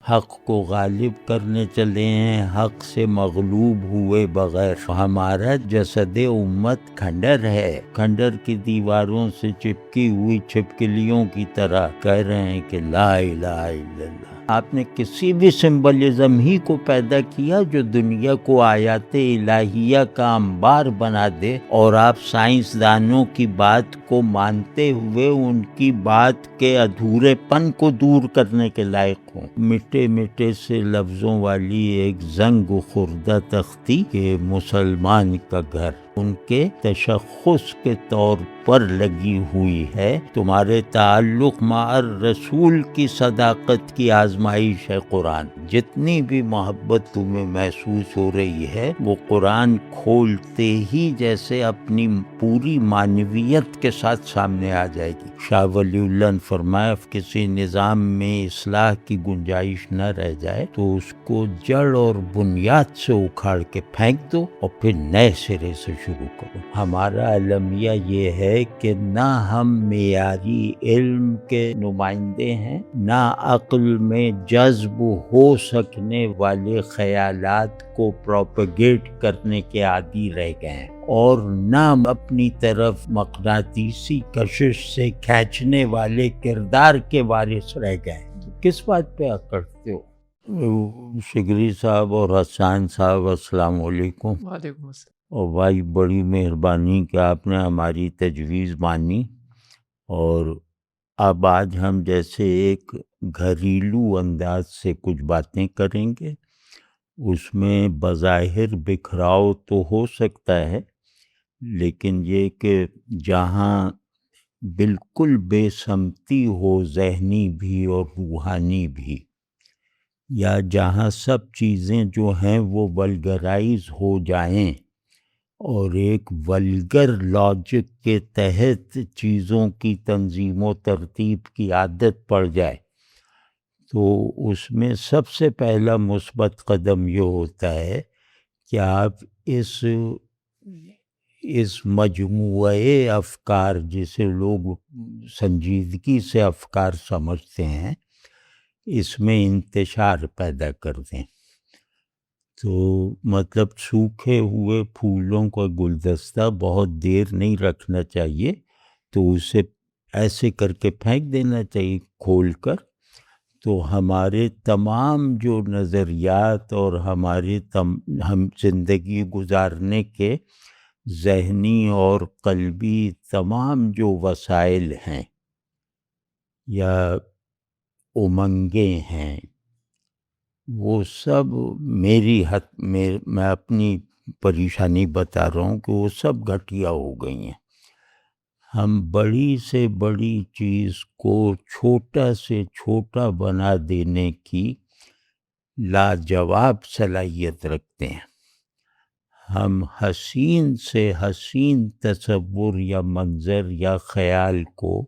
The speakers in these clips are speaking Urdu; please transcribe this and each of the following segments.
حق کو غالب کرنے چلے ہیں، حق سے مغلوب ہوئے بغیر۔ ہمارا جسد امت کھنڈر ہے، کھنڈر کی دیواروں سے چپکی ہوئی چھپکلیوں کی طرح کہہ رہے ہیں کہ لا الہ الا اللہ۔ آپ نے کسی بھی سمبلزم ہی کو پیدا کیا جو دنیا کو آیات الہیہ کا انبار بنا دے، اور آپ سائنسدانوں کی بات کو مانتے ہوئے ان کی بات کے ادھورے پن کو دور کرنے کے لائق ہوں۔ مٹے مٹے سے لفظوں والی ایک زنگ خوردہ تختی کہ مسلمان کا گھر ان کے تشخص کے طور پر لگی ہوئی ہے۔ تمہارے تعلق مع الرسول کی صداقت کی آزمائش ہے قرآن۔ جتنی بھی محبت تمہیں محسوس ہو رہی ہے وہ قرآن کھولتے ہی جیسے اپنی پوری معنویت کے ساتھ سامنے آ جائے گی۔ شاہ ولی اللہ نے فرمایا کسی نظام میں اصلاح کی گنجائش نہ رہ جائے تو اس کو جڑ اور بنیاد سے اکھاڑ کے پھینک دو اور پھر نئے سرے سے شروع کرو۔ ہمارا المیہ یہ ہے کہ نہ ہم معیاری علم کے نمائندے ہیں، نہ عقل میں جذب ہو سکنے والے خیالات کو پروپیگیٹ کرنے کے عادی رہ گئے ہیں، اور نہ اپنی طرف مقناطیسی کشش سے کھینچنے والے کردار کے وارث رہ گئے ہیں۔ کس بات پہ اکڑتے ہو؟ شگری صاحب اور حسان صاحب السلام علیکم۔ وعلیکم السلام۔ اور بھائی بڑی مہربانی کہ آپ نے ہماری تجویز مانی، اور اب آج ہم جیسے ایک گھریلو انداز سے کچھ باتیں کریں گے۔ اس میں بظاہر بکھراؤ تو ہو سکتا ہے، لیکن یہ کہ جہاں بالکل بے سمتی ہو ذہنی بھی اور روحانی بھی، یا جہاں سب چیزیں جو ہیں وہ ولگرائز ہو جائیں اور ایک ولگر لاجک کے تحت چیزوں کی تنظیم و ترتیب کی عادت پڑ جائے، تو اس میں سب سے پہلا مثبت قدم یہ ہوتا ہے کہ آپ اس مجموعے افکار جسے لوگ سنجیدگی سے افکار سمجھتے ہیں، اس میں انتشار پیدا کر دیں۔ تو مطلب سوکھے ہوئے پھولوں کا گلدستہ بہت دیر نہیں رکھنا چاہیے، تو اسے ایسے کر کے پھینک دینا چاہیے کھول کر۔ تو ہمارے تمام جو نظریات اور ہم زندگی گزارنے کے ذہنی اور قلبی تمام جو وسائل ہیں یا امنگیں ہیں، وہ سب میں اپنی پریشانی بتا رہا ہوں کہ وہ سب گھٹیا ہو گئی ہیں۔ ہم بڑی سے بڑی چیز کو چھوٹا سے چھوٹا بنا دینے کی لاجواب صلاحیت رکھتے ہیں۔ ہم حسین سے حسین تصور یا منظر یا خیال کو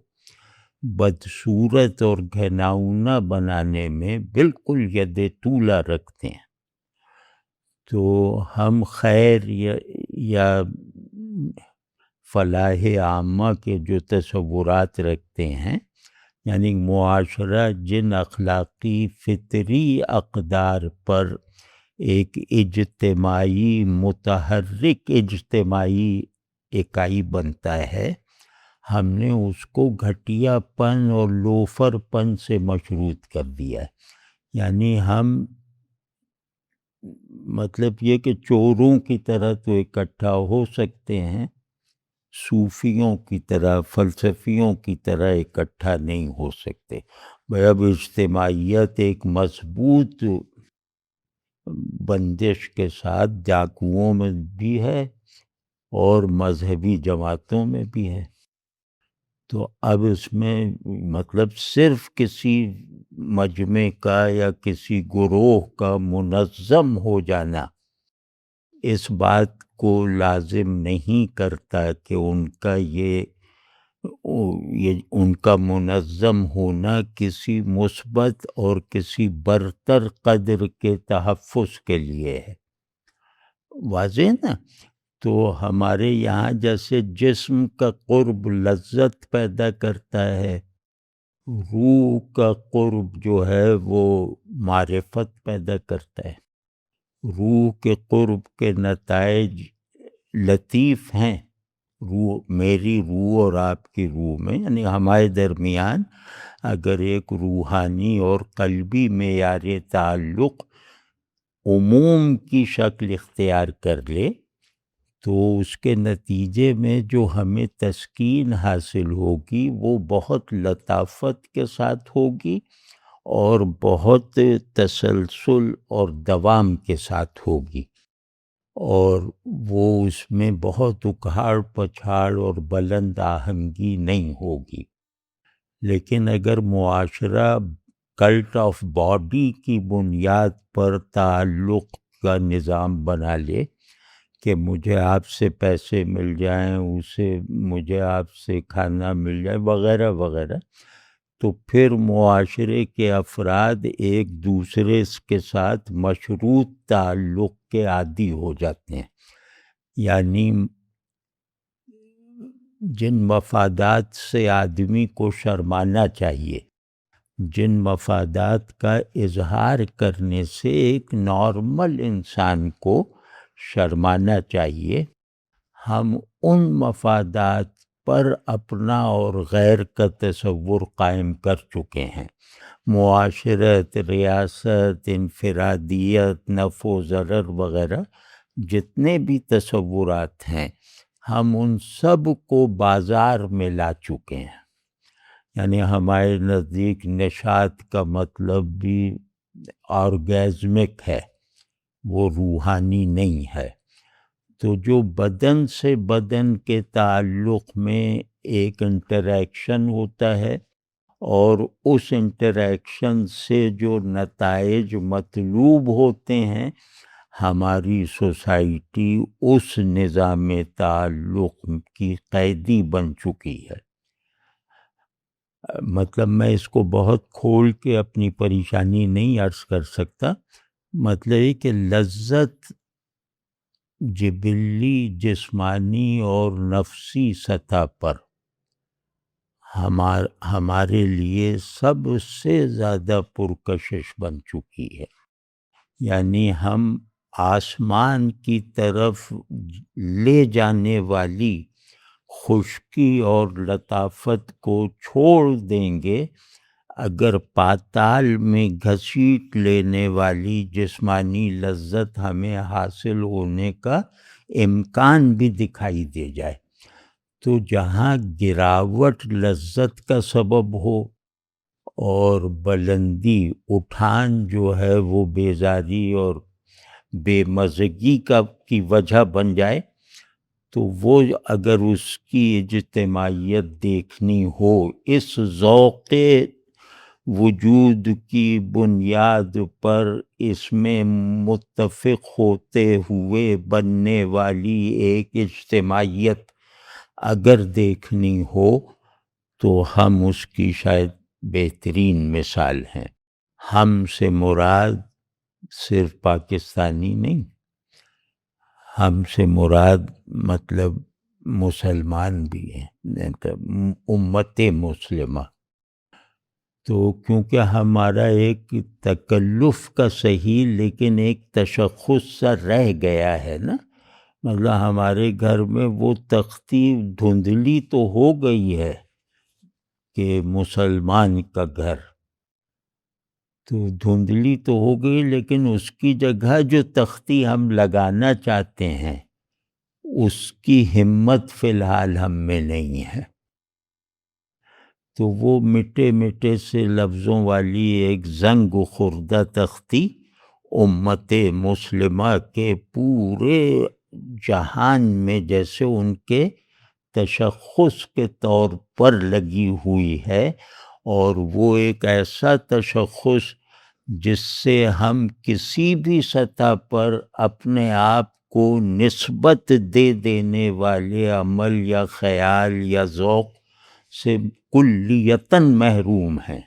بدصورت اور گھناؤنا بنانے میں بالکل ید طولہ رکھتے ہیں۔ تو ہم خیر یا فلاح عامہ کے جو تصورات رکھتے ہیں، یعنی معاشرہ جن اخلاقی فطری اقدار پر ایک اجتماعی متحرک اجتماعی اکائی بنتا ہے، ہم نے اس کو گھٹیا پن اور لوفر پن سے مشروط کر دیا ہے۔ یعنی ہم مطلب یہ کہ چوروں کی طرح تو اکٹھا ہو سکتے ہیں، صوفیوں کی طرح فلسفیوں کی طرح اکٹھا نہیں ہو سکتے۔ بھئی اب اجتماعیت ایک مضبوط بندش کے ساتھ ڈاکوؤں میں بھی ہے اور مذہبی جماعتوں میں بھی ہے۔ تو اب اس میں مطلب صرف کسی مجمع کا یا کسی گروہ کا منظم ہو جانا اس بات کو لازم نہیں کرتا کہ ان کا منظم ہونا کسی مثبت اور کسی برتر قدر کے تحفظ کے لیے ہے۔ واضح نا؟ تو ہمارے یہاں جیسے جسم کا قرب لذت پیدا کرتا ہے، روح کا قرب جو ہے وہ معرفت پیدا کرتا ہے. روح کے قرب کے نتائج لطیف ہیں. روح، میری روح اور آپ کی روح میں، یعنی ہمارے درمیان اگر ایک روحانی اور قلبی معیار تعلق عموم کی شکل اختیار کر لے تو اس کے نتیجے میں جو ہمیں تسکین حاصل ہوگی وہ بہت لطافت کے ساتھ ہوگی اور بہت تسلسل اور دوام کے ساتھ ہوگی، اور وہ اس میں بہت اکھاڑ پچھاڑ اور بلند آہنگی نہیں ہوگی. لیکن اگر معاشرہ کلٹ آف باڈی کی بنیاد پر تعلق کا نظام بنا لے کہ مجھے آپ سے پیسے مل جائیں، مجھے آپ سے کھانا مل جائے وغیرہ وغیرہ، تو پھر معاشرے کے افراد ایک دوسرے کے ساتھ مشروط تعلق کے عادی ہو جاتے ہیں. یعنی جن مفادات سے آدمی کو شرمانا چاہیے، جن مفادات کا اظہار کرنے سے ایک نارمل انسان کو شرمانا چاہیے، ہم ان مفادات پر اپنا اور غیر کا تصور قائم کر چکے ہیں. معاشرت، ریاست، انفرادیت، نفع و ضرر وغیرہ جتنے بھی تصورات ہیں ہم ان سب کو بازار میں لا چکے ہیں. یعنی ہمارے نزدیک نشاط کا مطلب بھی آرگیزمک ہے، وہ روحانی نہیں ہے. تو جو بدن سے بدن کے تعلق میں ایک انٹریکشن ہوتا ہے اور اس انٹریکشن سے جو نتائج مطلوب ہوتے ہیں، ہماری سوسائٹی اس نظام تعلق کی قیدی بن چکی ہے. مطلب میں اس کو بہت کھول کے اپنی پریشانی نہیں عرض کر سکتا. مطلب یہ کہ لذت جبلی، جسمانی اور نفسی سطح پر ہمارے لیے سب سے زیادہ پرکشش بن چکی ہے. یعنی ہم آسمان کی طرف لے جانے والی خشکی اور لطافت کو چھوڑ دیں گے اگر پاتال میں گھسیٹ لینے والی جسمانی لذت ہمیں حاصل ہونے کا امکان بھی دکھائی دے جائے. تو جہاں گراوٹ لذت کا سبب ہو اور بلندی، اٹھان جو ہے وہ بیزاری اور بے مزگی کی وجہ بن جائے، تو وہ اگر اس کی اجتماعیت دیکھنی ہو اس ذوق وجود کی بنیاد پر، اس میں متفق ہوتے ہوئے بننے والی ایک اجتماعیت اگر دیکھنی ہو تو ہم اس کی شاید بہترین مثال ہیں. ہم سے مراد صرف پاکستانی نہیں، ہم سے مراد مطلب مسلمان بھی ہیں، امت مسلمہ. تو کیونکہ ہمارا ایک تکلف کا صحیح لیکن ایک تشخص سا رہ گیا ہے نا، مطلب ہمارے گھر میں وہ تختی دھندلی تو ہو گئی ہے کہ مسلمان کا گھر تو دھندلی تو ہو گئی، لیکن اس کی جگہ جو تختی ہم لگانا چاہتے ہیں اس کی ہمت فی الحال ہم میں نہیں ہے. تو وہ مٹے مٹے سے لفظوں والی ایک زنگ خوردہ تختی امت مسلمہ کے پورے جہان میں جیسے ان کے تشخص کے طور پر لگی ہوئی ہے، اور وہ ایک ایسا تشخص جس سے ہم کسی بھی سطح پر اپنے آپ کو نسبت دے دینے والے عمل یا خیال یا ذوق سے کلیتاً محروم ہیں.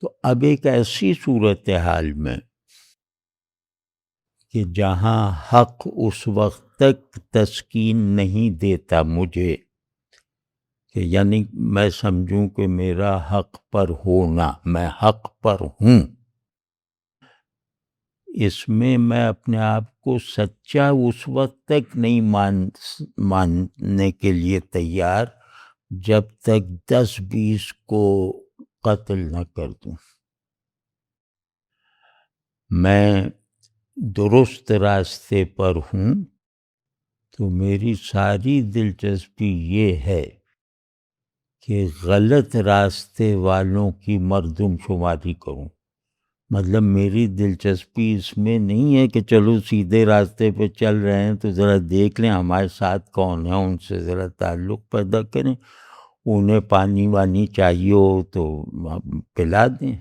تو اب ایک ایسی صورتحال میں کہ جہاں حق اس وقت تک تسکین نہیں دیتا مجھے کہ یعنی میں سمجھوں کہ میرا حق پر ہونا، میں حق پر ہوں، اس میں میں اپنے آپ کو سچا اس وقت تک نہیں ماننے کے لیے تیار جب تک 10-20 کو قتل نہ کر دوں۔ میں درست راستے پر ہوں تو میری ساری دلچسپی یہ ہے کہ غلط راستے والوں کی مردم شماری کروں۔ مطلب میری دلچسپی اس میں نہیں ہے کہ چلو سیدھے راستے پہ چل رہے ہیں تو ذرا دیکھ لیں ہمارے ساتھ کون ہے، ان سے ذرا تعلق پیدا کریں، انہیں پانی وانی چاہیے ہو تو پلا دیں۔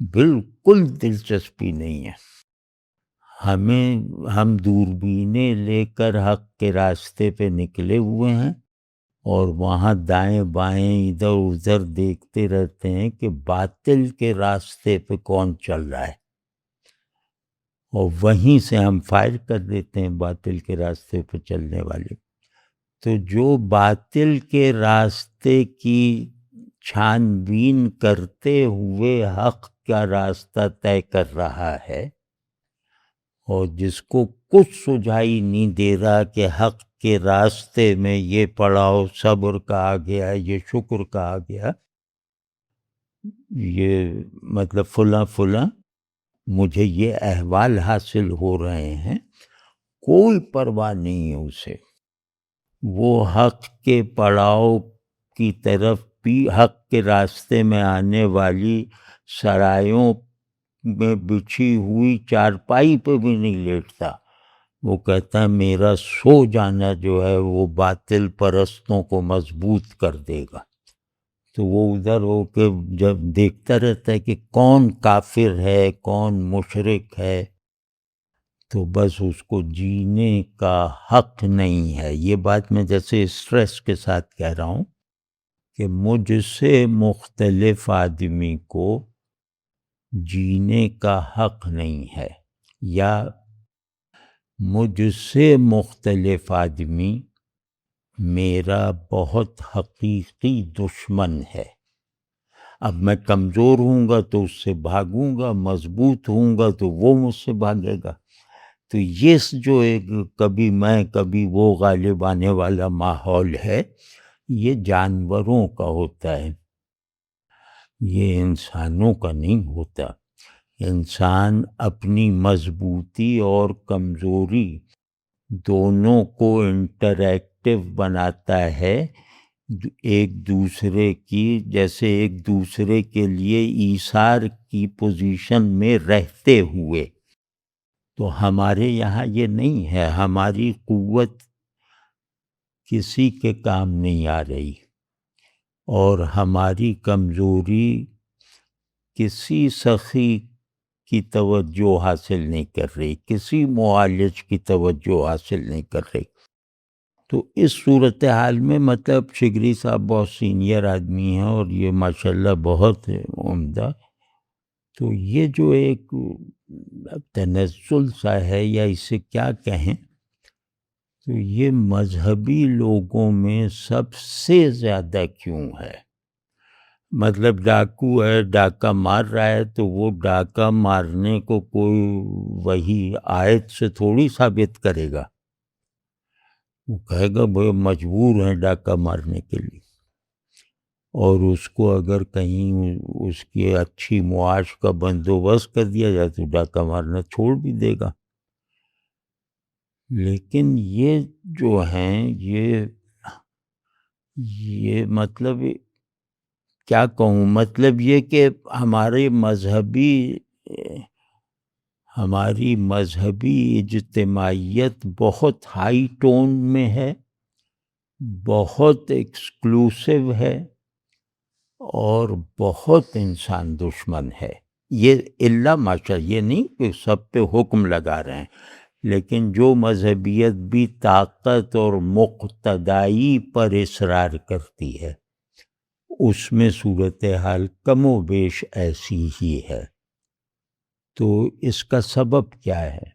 بالکل دلچسپی نہیں ہے۔ ہم دوربینیں لے کر حق کے راستے پہ نکلے ہوئے ہیں اور وہاں دائیں بائیں ادھر ادھر دیکھتے رہتے ہیں کہ باطل کے راستے پہ کون چل رہا ہے، اور وہیں سے ہم فائر کر دیتے ہیں باطل کے راستے پہ چلنے والے۔ تو جو باطل کے راستے کی چھان بین کرتے ہوئے حق کا راستہ طے کر رہا ہے اور جس کو کچھ سجھائی نہیں دے رہا کہ حق کے راستے میں یہ پڑاؤ صبر کا آ گیا، یہ شکر کا آ گیا، یہ مطلب فلاں فلاں مجھے یہ احوال حاصل ہو رہے ہیں، کوئی پرواہ نہیں ہے اسے۔ وہ حق کے پڑاؤ کی طرف بھی، حق کے راستے میں آنے والی سرایوں میں بچھی ہوئی چارپائی پہ بھی نہیں لیٹتا۔ وہ کہتا ہے میرا سو جانا جو ہے وہ باطل پرستوں کو مضبوط کر دے گا۔ تو وہ ادھر ہو کے جب دیکھتا رہتا ہے کہ کون کافر ہے کون مشرک ہے، تو بس اس کو جینے کا حق نہیں ہے۔ یہ بات میں جیسے اسٹریس کے ساتھ کہہ رہا ہوں کہ مجھ سے مختلف آدمی کو جینے کا حق نہیں ہے، یا مجھ سے مختلف آدمی میرا بہت حقیقی دشمن ہے۔ اب میں کمزور ہوں گا تو اس سے بھاگوں گا، مضبوط ہوں گا تو وہ مجھ سے بھاگے گا۔ تو یہ جو ایک کبھی میں کبھی وہ غالب آنے والا ماحول ہے، یہ جانوروں کا ہوتا ہے، یہ انسانوں کا نہیں ہوتا۔ انسان اپنی مضبوطی اور کمزوری دونوں کو انٹریکٹیو بناتا ہے ایک دوسرے کی، جیسے ایک دوسرے کے لیے ایثار کی پوزیشن میں رہتے ہوئے۔ تو ہمارے یہاں یہ نہیں ہے، ہماری قوت کسی کے کام نہیں آ رہی اور ہماری کمزوری کسی سخی کی توجہ حاصل نہیں کر رہی، کسی معالج کی توجہ حاصل نہیں کر رہی۔ تو اس صورتحال میں مطلب شگری صاحب بہت سینئر آدمی ہیں اور یہ ماشاءاللہ بہت عمدہ، تو یہ جو ایک تنزل سا ہے یا اسے کیا کہیں، تو یہ مذہبی لوگوں میں سب سے زیادہ کیوں ہے؟ مطلب ڈاکو ہے، ڈاکہ مار رہا ہے تو وہ ڈاکہ مارنے کو کوئی وہی آیت سے تھوڑی ثابت کرے گا، وہ کہے گا وہ مجبور ہیں ڈاکہ مارنے کے لیے، اور اس کو اگر کہیں اس کی اچھی معاش کا بندوبست کر دیا جائے تو ڈاکہ مارنا چھوڑ بھی دے گا۔ لیکن یہ جو ہیں یہ مطلب کیا کہوں، مطلب یہ کہ ہماری مذہبی اجتماعیت بہت ہائی ٹون میں ہے، بہت ایکسکلوسیو ہے اور بہت انسان دشمن ہے۔ یہ اللہ ماشاء، یہ نہیں کہ سب پہ حکم لگا رہے ہیں، لیکن جو مذہبیت بھی طاقت اور مقتدائی پر اصرار کرتی ہے اس میں صورتحال کم و بیش ایسی ہی ہے۔ تو اس کا سبب کیا ہے؟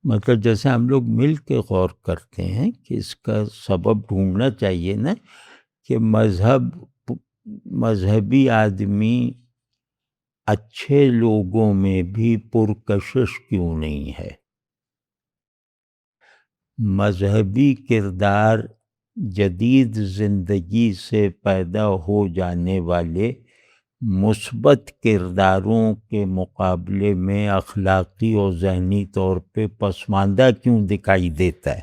مطلب جیسے ہم لوگ مل کے غور کرتے ہیں کہ اس کا سبب ڈھونڈنا چاہیے نا کہ مذہبی آدمی اچھے لوگوں میں بھی پرکشش کیوں نہیں ہے؟ مذہبی کردار جدید زندگی سے پیدا ہو جانے والے مثبت کرداروں کے مقابلے میں اخلاقی اور ذہنی طور پہ پسماندہ کیوں دکھائی دیتا ہے؟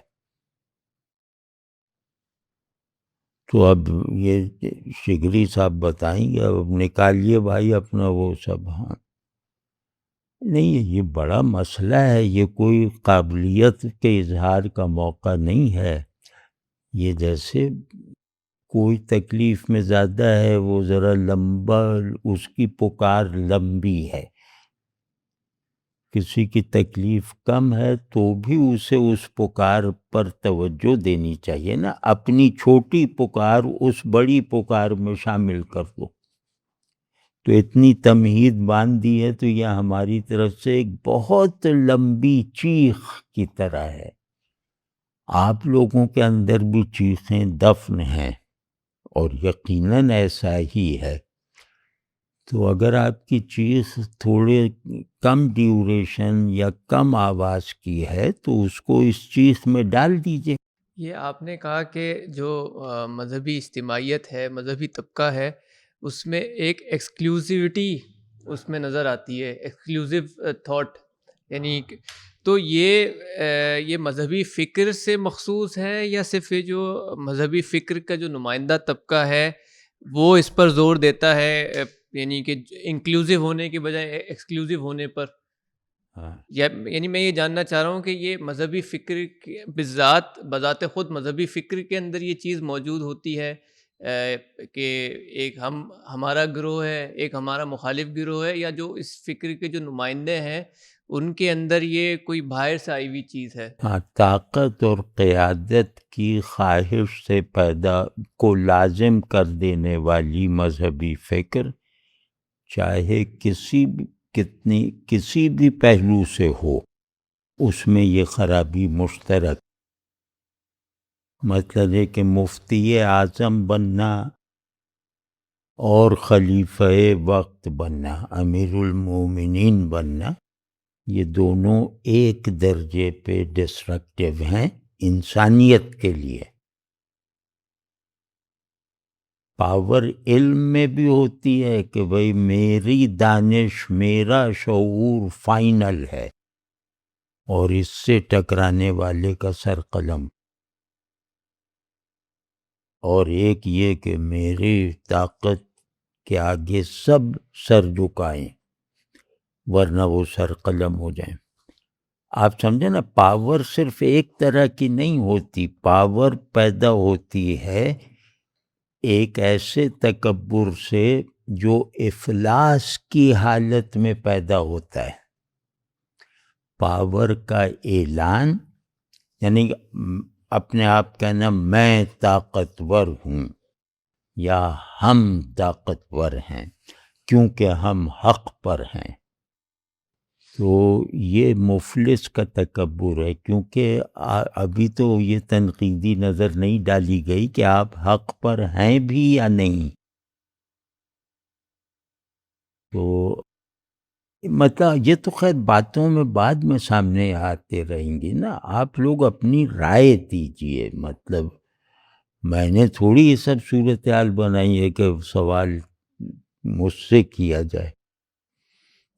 تو اب یہ شگری صاحب بتائیں گے، اب نکالیے بھائی اپنا وہ سب. ہاں نہیں، یہ بڑا مسئلہ ہے، یہ کوئی قابلیت کے اظہار کا موقع نہیں ہے. یہ جیسے کوئی تکلیف میں زیادہ ہے، وہ ذرا لمبا، اس کی پکار لمبی ہے. کسی کی تکلیف کم ہے تو بھی اسے اس پکار پر توجہ دینی چاہیے نا. اپنی چھوٹی پکار اس بڑی پکار میں شامل کر دو. تو اتنی تمہید باندھ دی ہے تو یہ ہماری طرف سے ایک بہت لمبی چیخ کی طرح ہے. آپ لوگوں کے اندر بھی چیخیں دفن ہیں اور یقیناً ایسا ہی ہے. تو اگر آپ کی چیخ تھوڑے کم ڈیوریشن یا کم آواز کی ہے تو اس کو اس چیخ میں ڈال دیجئے. یہ آپ نے کہا کہ جو مذہبی اجتماعیت ہے، مذہبی طبقہ ہے، اس میں ایک ایکسکلوزیوٹی اس میں نظر آتی ہے، ایکسکلوزیو تھاٹ. یعنی تو یہ مذہبی فکر سے مخصوص ہے یا صرف یہ جو مذہبی فکر کا جو نمائندہ طبقہ ہے وہ اس پر زور دیتا ہے، یعنی کہ انکلوزیو ہونے کی بجائے ایکسکلوزیو ہونے پر؟ یعنی میں یہ جاننا چاہ رہا ہوں کہ یہ مذہبی فکر بذات خود مذہبی فکر کے اندر یہ چیز موجود ہوتی ہے کہ ایک ہمارا گروہ ہے، ایک ہمارا مخالف گروہ ہے، یا جو اس فکر کے جو نمائندے ہیں ان کے اندر یہ کوئی باہر سے آئی ہوئی چیز ہے؟ ہاں، طاقت اور قیادت کی خواہش سے پیدا کو لازم کر دینے والی مذہبی فکر چاہے کسی بھی پہلو سے ہو، اس میں یہ خرابی مشترک. مطلب ہے کہ مفتی اعظم بننا اور خلیفہ وقت بننا، امیر المومنین بننا، یہ دونوں ایک درجے پہ ڈسٹرکٹیو ہیں انسانیت کے لیے. پاور علم میں بھی ہوتی ہے کہ بھئی میری دانش، میرا شعور فائنل ہے اور اس سے ٹکرانے والے کا سر قلم. اور ایک یہ کہ میری طاقت کے آگے سب سر جھکائیں ورنہ وہ سر قلم ہو جائیں. آپ سمجھیں نا، پاور صرف ایک طرح کی نہیں ہوتی. پاور پیدا ہوتی ہے ایک ایسے تکبر سے جو افلاس کی حالت میں پیدا ہوتا ہے. پاور کا اعلان یعنی اپنے آپ کہنا میں طاقتور ہوں یا ہم طاقتور ہیں کیونکہ ہم حق پر ہیں. تو یہ مفلس کا تکبر ہے، کیونکہ ابھی تو یہ تنقیدی نظر نہیں ڈالی گئی کہ آپ حق پر ہیں بھی یا نہیں. تو مطلب یہ تو خیر باتوں میں بعد میں سامنے آتے رہیں گی نا. آپ لوگ اپنی رائے دیجئے. مطلب میں نے تھوڑی یہ سب صورتحال بنائی ہے کہ سوال مجھ سے کیا جائے.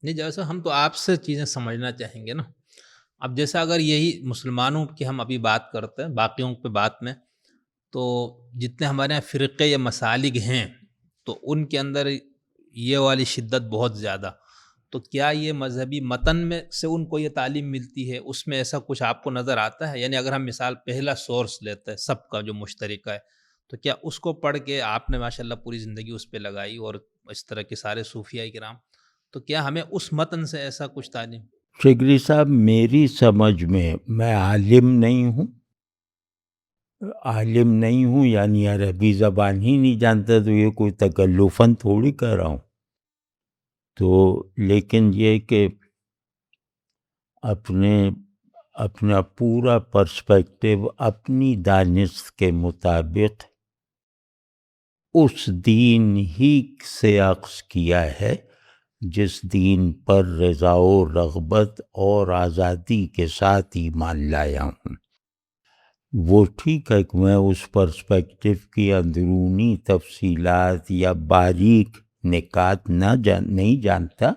نہیں، جیسا ہم تو آپ سے چیزیں سمجھنا چاہیں گے نا. اب جیسا اگر یہی مسلمانوں کی ہم ابھی بات کرتے ہیں، باقیوں پہ بات میں، تو جتنے ہمارے یہاں فرقے یا مسالک ہیں تو ان کے اندر یہ والی شدت بہت زیادہ. تو کیا یہ مذہبی متن میں سے ان کو یہ تعلیم ملتی ہے؟ اس میں ایسا کچھ آپ کو نظر آتا ہے؟ یعنی اگر ہم مثال پہلا سورس لیتے ہیں سب کا جو مشترکہ ہے، تو کیا اس کو پڑھ کے آپ نے ماشاءاللہ پوری زندگی اس پہ لگائی اور اس طرح کے سارے صوفیاء کرام، تو کیا ہمیں اس متن سے ایسا کچھ تعلیم؟ شگری صاحب، میری سمجھ میں عالم نہیں ہوں یعنی عربی زبان ہی نہیں جانتا، تو یہ کوئی تکلفاً تھوڑی کر رہا ہوں. تو لیکن یہ کہ اپنا پورا پرسپیکٹو اپنی دانست کے مطابق اس دین ہی سے اخذ کیا ہے جس دین پر رضا و رغبت اور آزادی کے ساتھ ایمان لایا ہوں۔ وہ ٹھیک ہے کہ میں اس پرسپیکٹو کی اندرونی تفصیلات یا باریک نکات نہیں جانتا،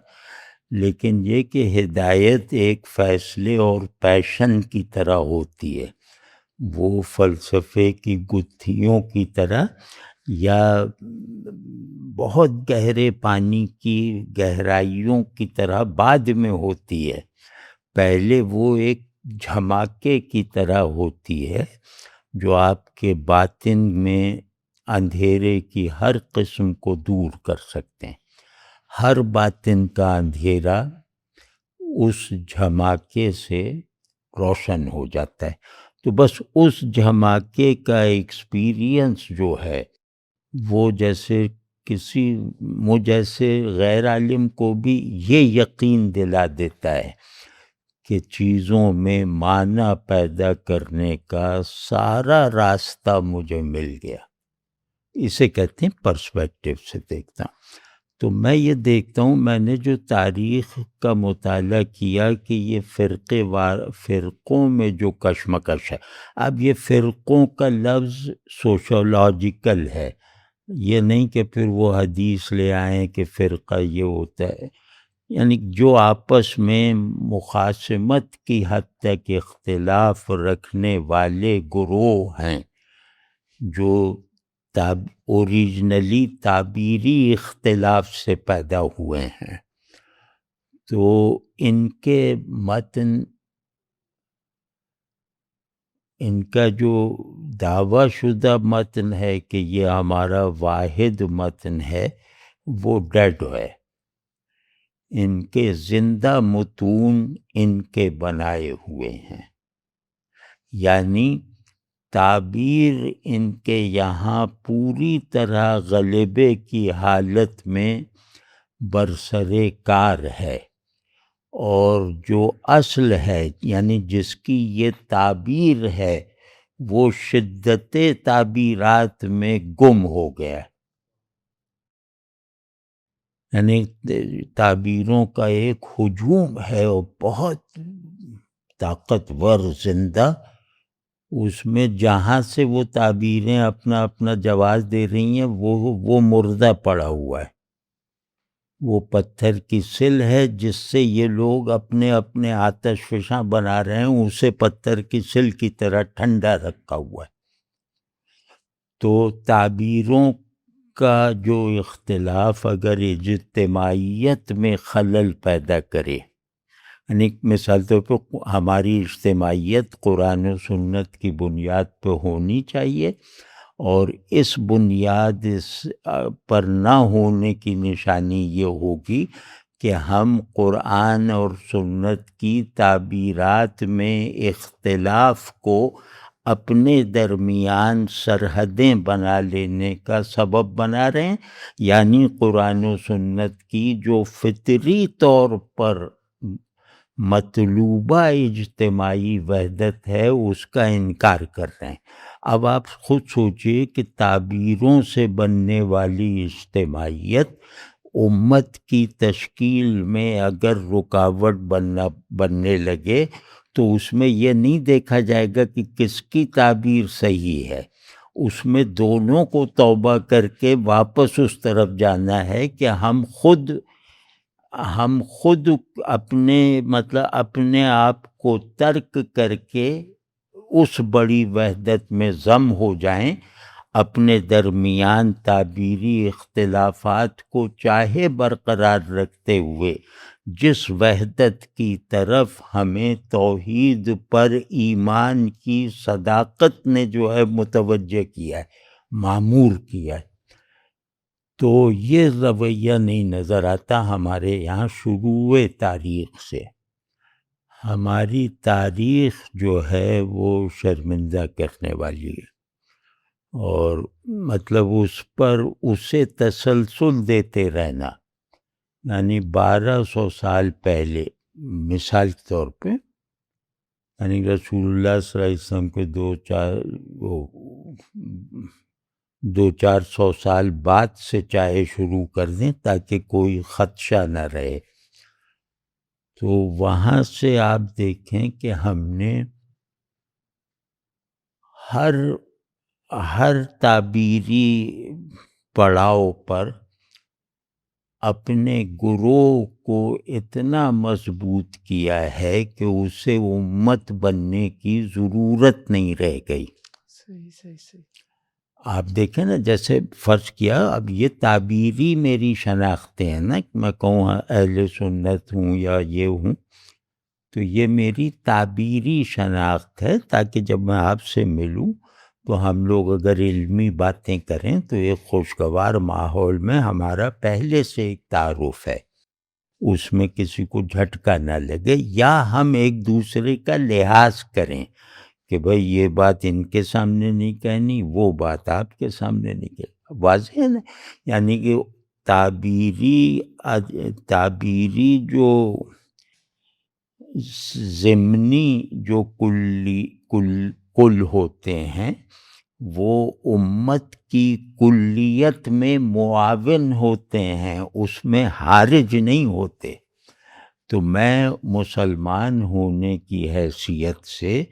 لیکن یہ کہ ہدایت ایک فیصلے اور پیشن کی طرح ہوتی ہے، وہ فلسفے کی گتھیوں کی طرح یا بہت گہرے پانی کی گہرائیوں کی طرح بعد میں ہوتی ہے، پہلے وہ ایک جھماکے کی طرح ہوتی ہے جو آپ کے باطن میں اندھیرے کی ہر قسم کو دور کر سکتے ہیں۔ ہر باطن کا اندھیرا اس جھماکے سے روشن ہو جاتا ہے۔ تو بس اس جھماکے کا ایکسپیرینس جو ہے وہ جیسے مجھ جیسے غیر عالم کو بھی یہ یقین دلا دیتا ہے کہ چیزوں میں معنی پیدا کرنے کا سارا راستہ مجھے مل گیا۔ اسے کہتے ہیں پرسپیکٹو سے دیکھتا ہوں۔ تو میں یہ دیکھتا ہوں، میں نے جو تاریخ کا مطالعہ کیا کہ یہ فرقوں میں جو کشمکش ہے، اب یہ فرقوں کا لفظ سوشولوجیکل ہے، یہ نہیں کہ پھر وہ حدیث لے آئیں کہ فرقہ یہ ہوتا ہے، یعنی جو آپس میں مخاصمت کی حد تک اختلاف رکھنے والے گروہ ہیں، جو اوریجنلی تعبیری اختلاف سے پیدا ہوئے ہیں، تو ان کے متن، ان کا جو دعویٰ شدہ متن ہے کہ یہ ہمارا واحد متن ہے، وہ ڈیڈ ہے۔ ان کے زندہ متون ان کے بنائے ہوئے ہیں، یعنی تعبیر ان کے یہاں پوری طرح غلبے کی حالت میں برسرے کار ہے، اور جو اصل ہے یعنی جس کی یہ تعبیر ہے وہ شدت تعبیرات میں گم ہو گیا، یعنی تعبیروں کا ایک ہجوم ہے اور بہت طاقتور زندہ، اس میں جہاں سے وہ تعبیریں اپنا اپنا جواز دے رہی ہیں وہ مردہ پڑا ہوا ہے، وہ پتھر کی سل ہے جس سے یہ لوگ اپنے اپنے آتش فشاں بنا رہے ہیں، اسے پتھر کی سل کی طرح ٹھنڈا رکھا ہوا ہے۔ تو تعبیروں کا جو اختلاف اگر اجتماعیت میں خلل پیدا کرے، یعنی مثال طور پہ ہماری اجتماعیت قرآن و سنت کی بنیاد پہ ہونی چاہیے، اور اس بنیاد پر نہ ہونے کی نشانی یہ ہوگی کہ ہم قرآن اور سنت کی تعبیرات میں اختلاف کو اپنے درمیان سرحدیں بنا لینے کا سبب بنا رہے ہیں، یعنی قرآن و سنت کی جو فطری طور پر مطلوبہ اجتماعی وحدت ہے اس کا انکار کر رہے ہیں۔ اب آپ خود سوچئے کہ تعبیروں سے بننے والی اجتماعیت امت کی تشکیل میں اگر رکاوٹ بننے لگے تو اس میں یہ نہیں دیکھا جائے گا کہ کس کی تعبیر صحیح ہے، اس میں دونوں کو توبہ کر کے واپس اس طرف جانا ہے کہ ہم خود اپنے آپ کو ترک کر کے اس بڑی وحدت میں ضم ہو جائیں، اپنے درمیان تعبیری اختلافات کو چاہے برقرار رکھتے ہوئے جس وحدت کی طرف ہمیں توحید پر ایمان کی صداقت نے جو ہے متوجہ کیا ہے، معمور کیا ہے، تو یہ رویہ نہیں نظر آتا ہمارے یہاں شروع تاریخ سے۔ ہماری تاریخ جو ہے وہ شرمندہ کرنے والی ہے، اور اس پر اسے تسلسل دیتے رہنا، یعنی 1200 سال پہلے مثال کے طور پہ یعنی رسول اللہ صلی اللہ علیہ وسلم کے دو چار سو سال بعد سے چاہے شروع کر دیں تاکہ کوئی خدشہ نہ رہے. تو وہاں سے آپ دیکھیں کہ ہم نے ہر تعبیری پڑاؤ پر اپنے گروہ کو اتنا مضبوط کیا ہے کہ اسے امت بننے کی ضرورت نہیں رہ گئی. صحیح. آپ دیکھیں نا، جیسے فرض کیا اب یہ تعبیری میری شناختیں ہیں نا، کہ میں کہوں اہل سنت ہوں یا یہ ہوں، تو یہ میری تعبیری شناخت ہے تاکہ جب میں آپ سے ملوں تو ہم لوگ اگر علمی باتیں کریں تو ایک خوشگوار ماحول میں ہمارا پہلے سے ایک تعارف ہے، اس میں کسی کو جھٹکا نہ لگے، یا ہم ایک دوسرے کا لحاظ کریں کہ بھئی یہ بات ان کے سامنے نہیں کہنی، وہ بات آپ کے سامنے نہیں کہنی. واضح ہے نا؟ یعنی کہ تعبیری جو ضمنی جو کل ہوتے ہیں وہ امت کی کلیت میں معاون ہوتے ہیں، اس میں حارج نہیں ہوتے. تو میں مسلمان ہونے کی حیثیت سے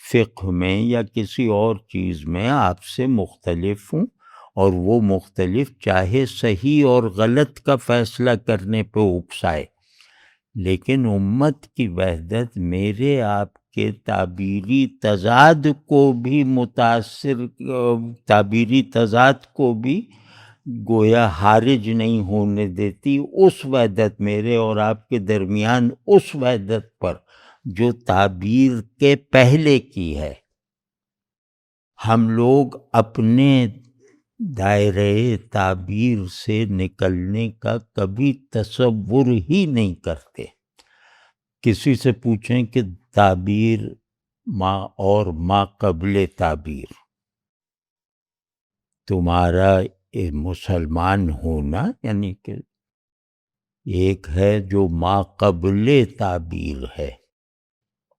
فقہ میں یا کسی اور چیز میں آپ سے مختلف ہوں، اور وہ مختلف چاہے صحیح اور غلط کا فیصلہ کرنے پہ اکسائے، لیکن امت کی وحدت میرے آپ کے تعبیری تضاد کو بھی گویا حارج نہیں ہونے دیتی. اس وحدت میرے اور آپ کے درمیان، اس وحدت پر جو تعبیر کے پہلے کی ہے. ہم لوگ اپنے دائرۂ تعبیر سے نکلنے کا کبھی تصور ہی نہیں کرتے. کسی سے پوچھیں کہ تعبیر ما قبل تعبیر، تمہارا مسلمان ہونا، یعنی کہ ایک ہے جو ما قبل تعبیر ہے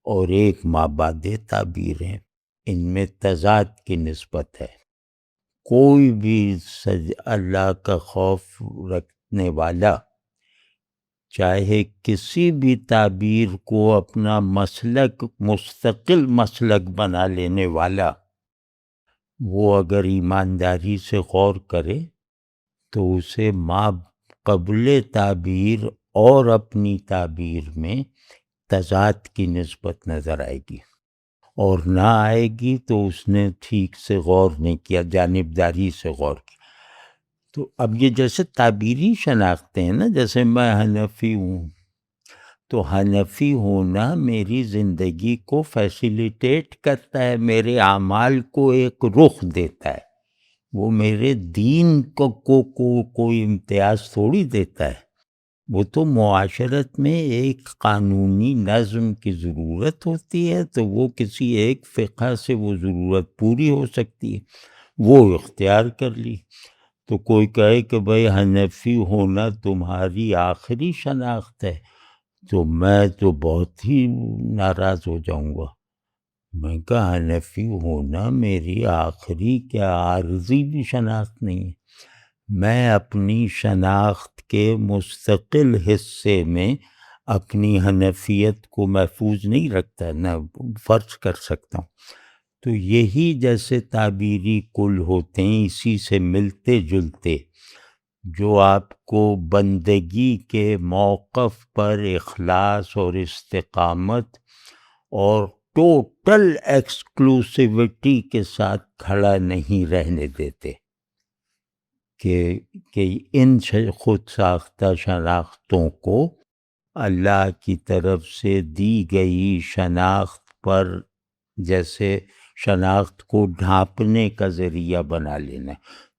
اور ایک ما بعد تعبیر ہے، ان میں تضاد کی نسبت ہے. کوئی بھی اللہ کا خوف رکھنے والا چاہے کسی بھی تعبیر کو اپنا مستقل مسلک بنا لینے والا، وہ اگر ایمانداری سے غور کرے تو اسے ما قبل تعبیر اور اپنی تعبیر میں تضاد کی نسبت نظر آئے گی، اور نہ آئے گی تو اس نے ٹھیک سے غور نہیں کیا، جانبداری سے غور کیا. تو اب یہ جیسے تعبیری شناختیں ہیں نا، جیسے میں حنفی ہوں، تو حنفی ہونا میری زندگی کو فیسیلیٹیٹ کرتا ہے، میرے اعمال کو ایک رخ دیتا ہے. وہ میرے دین کو کوئی امتیاز تھوڑی دیتا ہے. وہ تو معاشرت میں ایک قانونی نظم کی ضرورت ہوتی ہے، تو وہ کسی ایک فقہ سے وہ ضرورت پوری ہو سکتی ہے، وہ اختیار کر لی. تو کوئی کہے کہ بھئی حنفی ہونا تمہاری آخری شناخت ہے، تو میں تو بہت ہی ناراض ہو جاؤں گا. میں کہا حنفی ہونا میری آخری کیا عارضی بھی شناخت نہیں ہے. میں اپنی شناخت کے مستقل حصے میں اپنی حنفیت کو محفوظ نہیں رکھتا، نہ فرض کر سکتا ہوں. تو یہی جیسے تعبیری کل ہوتے ہیں، اسی سے ملتے جلتے جو آپ کو بندگی کے موقف پر اخلاص اور استقامت اور ٹوٹل ایکسکلوسیوٹی کے ساتھ کھڑا نہیں رہنے دیتے، کہ ان خود ساختہ شناختوں کو اللہ کی طرف سے دی گئی شناخت پر جیسے شناخت کو ڈھانپنے کا ذریعہ بنا لینا.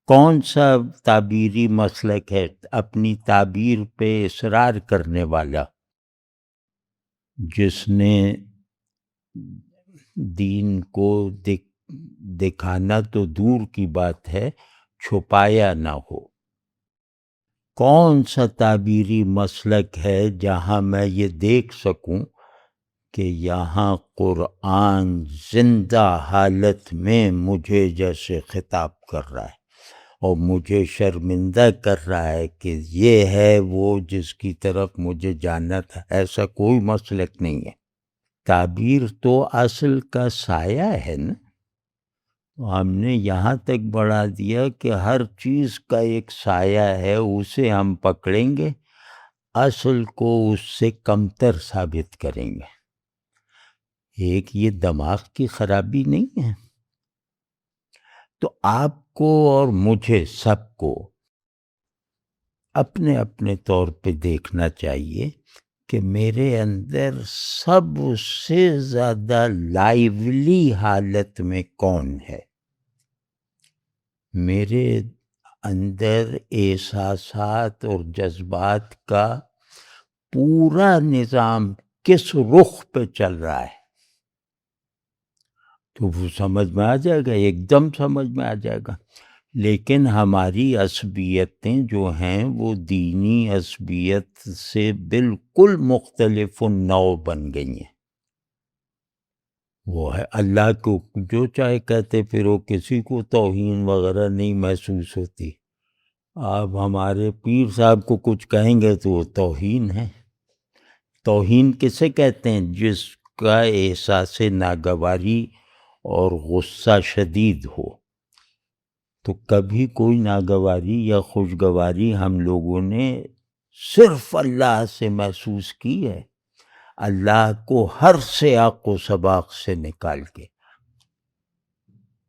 کون سا تعبیری مسلک ہے اپنی تعبیر پہ اصرار کرنے والا، جس نے دین کو دکھانا تو دور کی بات ہے، چھپایا نہ ہو؟ کون سا تعبیری مسلک ہے جہاں میں یہ دیکھ سکوں کہ یہاں قرآن زندہ حالت میں مجھے جیسے خطاب کر رہا ہے اور مجھے شرمندہ کر رہا ہے کہ یہ ہے وہ جس کی طرف مجھے جانا تھا. ایسا کوئی مسلک نہیں ہے. تعبیر تو اصل کا سایہ ہے نا. ہم نے یہاں تک بڑھا دیا کہ ہر چیز کا ایک سایہ ہے، اسے ہم پکڑیں گے، اصل کو اس سے کمتر ثابت کریں گے. ایک یہ دماغ کی خرابی نہیں ہے. تو آپ کو اور مجھے سب کو اپنے اپنے طور پہ دیکھنا چاہیے کہ میرے اندر سب سے زیادہ لائیولی حالت میں کون ہے. میرے اندر احساسات اور جذبات کا پورا نظام کس رخ پہ چل رہا ہے، تو وہ سمجھ میں آ جائے گا، ایک دم سمجھ میں آ جائے گا. لیکن ہماری عصبیتیں جو ہیں وہ دینی عصبیت سے بالکل مختلف نوع بن گئی ہیں. وہ ہے اللہ کو جو چاہے کہتے پھرو، کسی کو توہین وغیرہ نہیں محسوس ہوتی. آپ ہمارے پیر صاحب کو کچھ کہیں گے تو وہ توہین ہے. توہین کسے کہتے ہیں؟ جس کا احساس ناگواری اور غصہ شدید ہو. تو کبھی کوئی ناگواری یا خوشگواری ہم لوگوں نے صرف اللہ سے محسوس کی ہے، اللہ کو ہر سیاق و سباق سے نکال کے.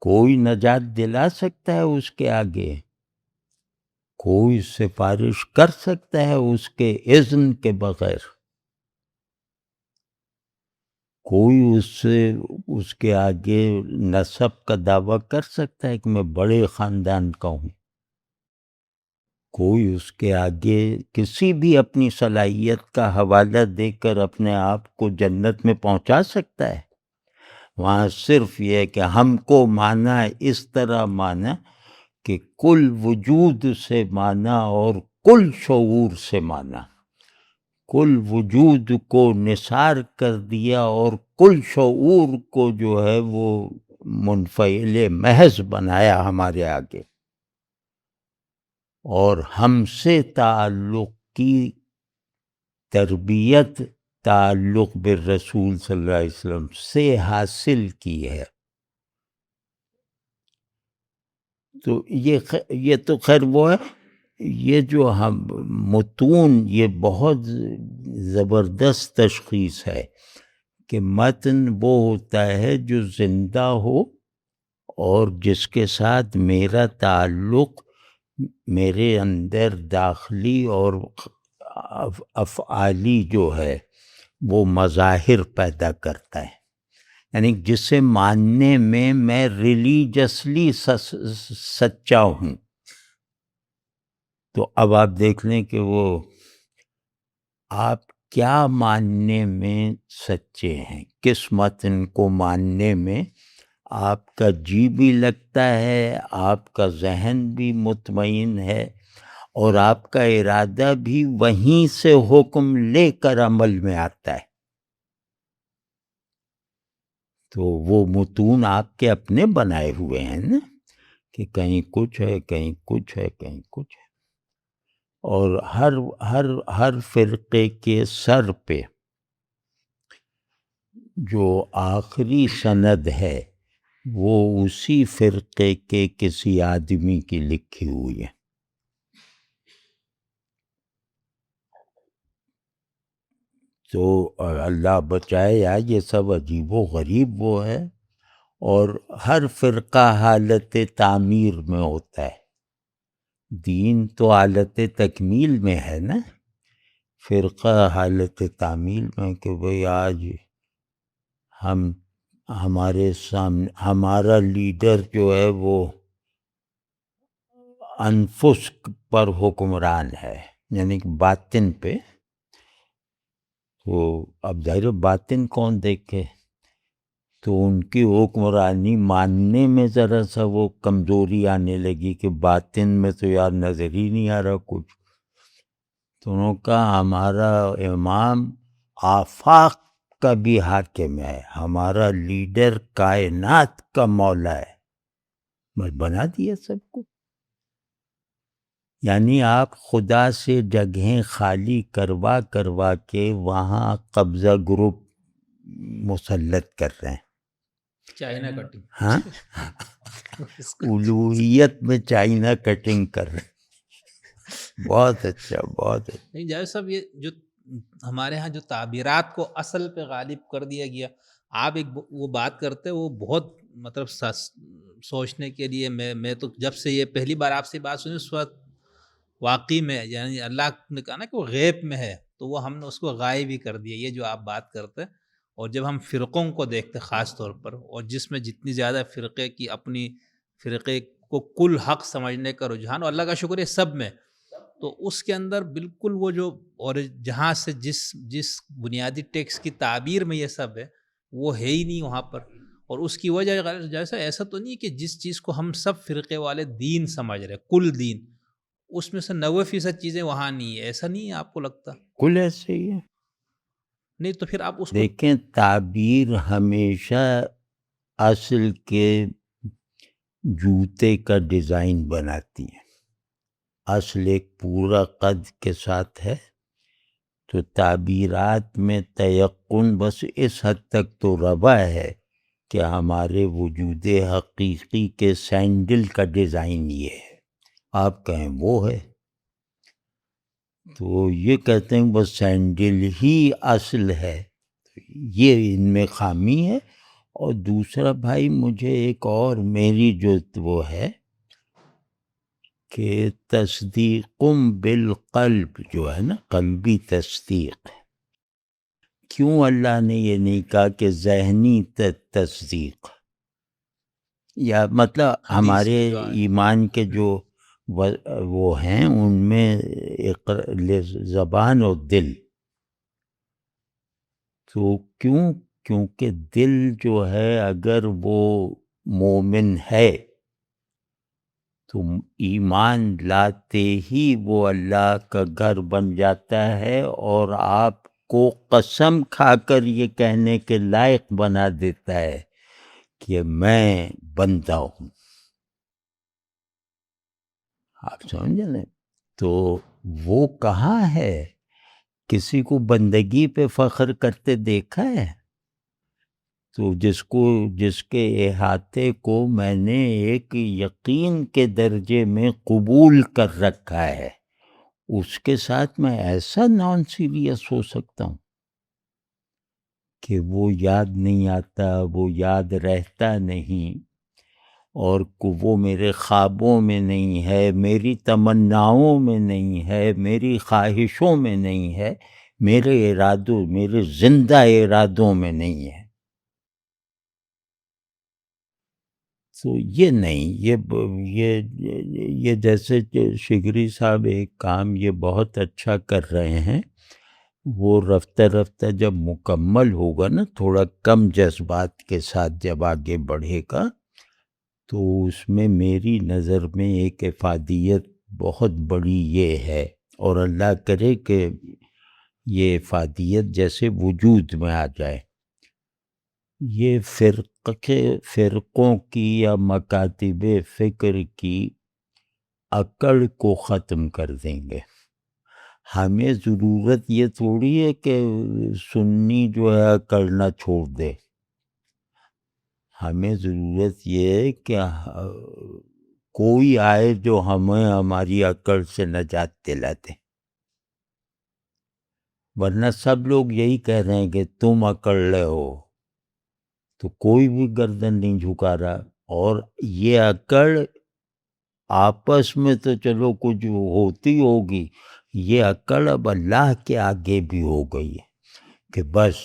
کوئی نجات دلا سکتا ہے اس کے آگے؟ کوئی سفارش کر سکتا ہے اس کے اذن کے بغیر؟ کوئی اس کے آگے نسب کا دعویٰ کر سکتا ہے کہ میں بڑے خاندان کا ہوں؟ کوئی اس کے آگے کسی بھی اپنی صلاحیت کا حوالہ دے کر اپنے آپ کو جنت میں پہنچا سکتا ہے؟ وہاں صرف یہ ہے کہ ہم کو مانا اس طرح مانا کہ کل وجود سے مانا اور کل شعور سے مانا. کل وجود کو نثار کر دیا اور کل شعور کو جو ہے وہ منفعل محض بنایا ہمارے آگے. اور ہم سے تعلق کی تربیت تعلق بالرسول صلی اللہ علیہ وسلم سے حاصل کی ہے. تو یہ تو خیر وہ ہے. یہ جو ہم متون، یہ بہت زبردست تشخیص ہے کہ متن وہ ہوتا ہے جو زندہ ہو اور جس کے ساتھ میرا تعلق میرے اندر داخلی اور افعالی جو ہے وہ مظاہر پیدا کرتا ہے. یعنی جسے ماننے میں ریلیجسلی سچا ہوں. تو اب آپ دیکھ لیں کہ وہ آپ کیا ماننے میں سچے ہیں، کس متن کو ماننے میں آپ کا جی بھی لگتا ہے، آپ کا ذہن بھی مطمئن ہے اور آپ کا ارادہ بھی وہیں سے حکم لے کر عمل میں آتا ہے. تو وہ متون آپ کے اپنے بنائے ہوئے ہیں نا، کہ کہیں کچھ ہے، کہیں کچھ ہے، کہیں کچھ ہے. اور ہر فرقے کے سر پہ جو آخری سند ہے وہ اسی فرقے کے کسی آدمی کی لکھی ہوئی ہے. تو اللہ بچائے یا یہ سب عجیب و غریب وہ ہے. اور ہر فرقہ حالت تعمیر میں ہوتا ہے. دین تو حالت تکمیل میں ہے نا، فرقہ حالت تعمیل میں کہ بھئی آج ہمارے سامنے ہمارا لیڈر جو ہے وہ انفس پر حکمران ہے، یعنی کہ باطن پہ. تو اب ظاہر باطن کون دیکھے، تو ان کی حکمرانی ماننے میں ذرا سا وہ کمزوری آنے لگی کہ باطن میں تو یار نظر ہی نہیں آ رہا کچھ. تو انہوں نے کہا ہمارا امام آفاق کا بھی حاکم ہے، ہمارا لیڈر کائنات کا مولا ہے، بس بنا دیا سب کو. یعنی آپ خدا سے جگہیں خالی کروا کروا کے وہاں قبضہ گروپ مسلط کر رہے ہیں. China cutting. ہاں، الوہیت میں چائنا کٹنگ کر رہے ہیں. بہت اچھا، بہت اچھا. نہیں جاوید صاحب، یہ جو ہمارے ہاں جو تعبیرات کو اصل پہ غالب کر دیا گیا، آپ ایک وہ بات کرتے وہ بہت مطلب سوچنے کے لیے. میں تو جب سے یہ پہلی بار آپ سے بات سنی اس وقت واقعی میں، یعنی اللہ نے کہا نا کہ وہ غیب میں ہے، تو وہ ہم نے اس کو غائب ہی کر دیا. یہ جو آپ بات کرتے، اور جب ہم فرقوں کو دیکھتے خاص طور پر، اور جس میں جتنی زیادہ فرقے کی اپنی فرقے کو کل حق سمجھنے کا رجحان، اور اللہ کا شکر ہے سب میں، تو اس کے اندر بالکل وہ جو، اور جہاں سے جس بنیادی ٹیکسٹ کی تعبیر میں یہ سب ہے وہ ہے ہی نہیں وہاں پر. اور اس کی وجہ جیسا ایسا تو نہیں کہ جس چیز کو ہم سب فرقے والے دین سمجھ رہے، کل دین، اس میں سے 90% چیزیں وہاں نہیں ہے. ایسا نہیں ہے آپ کو لگتا؟ کل ایسے ہی ہے. نہیں تو پھر آپ اس کو دیکھیں، تعبیر ہمیشہ اصل کے جوتے کا ڈیزائن بناتی ہے. اصل ایک پورا قد کے ساتھ ہے، تو تعبیرات میں تیقن بس اس حد تک تو روا ہے کہ ہمارے وجود حقیقی کے سینڈل کا ڈیزائن یہ ہے، آپ کہیں وہ ہے، تو یہ کہتے ہیں بس سینڈل ہی اصل ہے. یہ ان میں خامی ہے. اور دوسرا بھائی، مجھے ایک اور میری جو وہ ہے کہ تصدیقم بالقلب جو ہے نا، قلبی تصدیق، کیوں اللہ نے یہ نہیں کہا کہ ذہنی تصدیق؟ یا مطلب ہمارے ایمان کے جو وہ ہیں ان میں زبان اور دل، تو کیونکہ دل جو ہے اگر وہ مومن ہے تو ایمان لاتے ہی وہ اللہ کا گھر بن جاتا ہے، اور آپ کو قسم کھا کر یہ کہنے کے لائق بنا دیتا ہے کہ میں بندہ ہوں. آپ سمجھے نا؟ تو وہ کہاں ہے؟ کسی کو بندگی پہ فخر کرتے دیکھا ہے؟ تو جس کے احاطے کو میں نے ایک یقین کے درجے میں قبول کر رکھا ہے، اس کے ساتھ میں ایسا نان سیریس ہو سکتا ہوں کہ وہ یاد نہیں آتا، وہ یاد رہتا نہیں، اور وہ میرے خوابوں میں نہیں ہے، میری تمناؤں میں نہیں ہے، میری خواہشوں میں نہیں ہے، میرے زندہ ارادوں میں نہیں ہے. تو یہ نہیں، یہ جیسے شگری صاحب ایک کام یہ بہت اچھا کر رہے ہیں، وہ رفتہ رفتہ جب مکمل ہوگا نا، تھوڑا کم جذبات کے ساتھ جب آگے بڑھے گا، تو اس میں میری نظر میں ایک افادیت بہت بڑی یہ ہے، اور اللہ کرے کہ یہ افادیت جیسے وجود میں آ جائے. یہ فرقوں کی یا مکاتب فکر کی اکڑ کو ختم کر دیں گے. ہمیں ضرورت یہ تھوڑی ہے کہ سنی جو ہے اکڑنا چھوڑ دے، ہمیں ضرورت یہ ہے کہ کوئی آئے جو ہمیں ہماری اکڑ سے نجات دلا دے. ورنہ سب لوگ یہی کہہ رہے ہیں کہ تم اکڑ لے ہو، تو کوئی بھی گردن نہیں جھکا رہا. اور یہ اکڑ آپس میں تو چلو کچھ ہوتی ہوگی، یہ اکڑ اب اللہ کے آگے بھی ہو گئی ہے کہ بس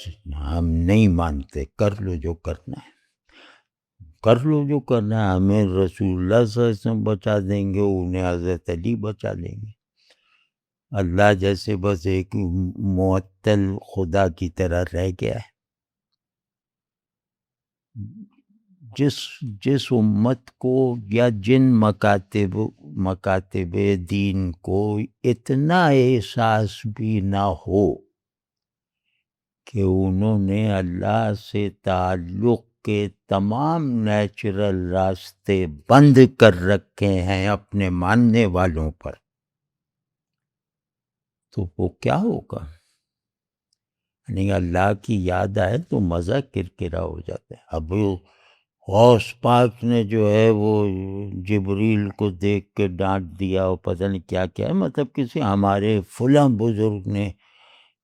ہم نہیں مانتے، کر لو جو کرنا ہے، کر لو جو کرنا ہے. ہمیں رسول اللہ صلی اللہ علیہ وسلم بچا دیں گے، انہیں حضرت علی بچا دیں گے. اللہ جیسے بس ایک معطل خدا کی طرح رہ گیا ہے. جس امت کو یا جن مکاتب دین کو اتنا احساس بھی نہ ہو کہ انہوں نے اللہ سے تعلق کے تمام نیچرل راستے بند کر رکھے ہیں اپنے ماننے والوں پر، تو وہ کیا ہوگا؟ یعنی اللہ کی یاد آئے تو مزہ کرکرا ہو جاتا ہے۔ اب غوث پاک نے جو ہے وہ جبریل کو دیکھ کے ڈانٹ دیا اور پتہ نہیں کیا کیا ہے، مطلب کسی ہمارے فلاں بزرگ نے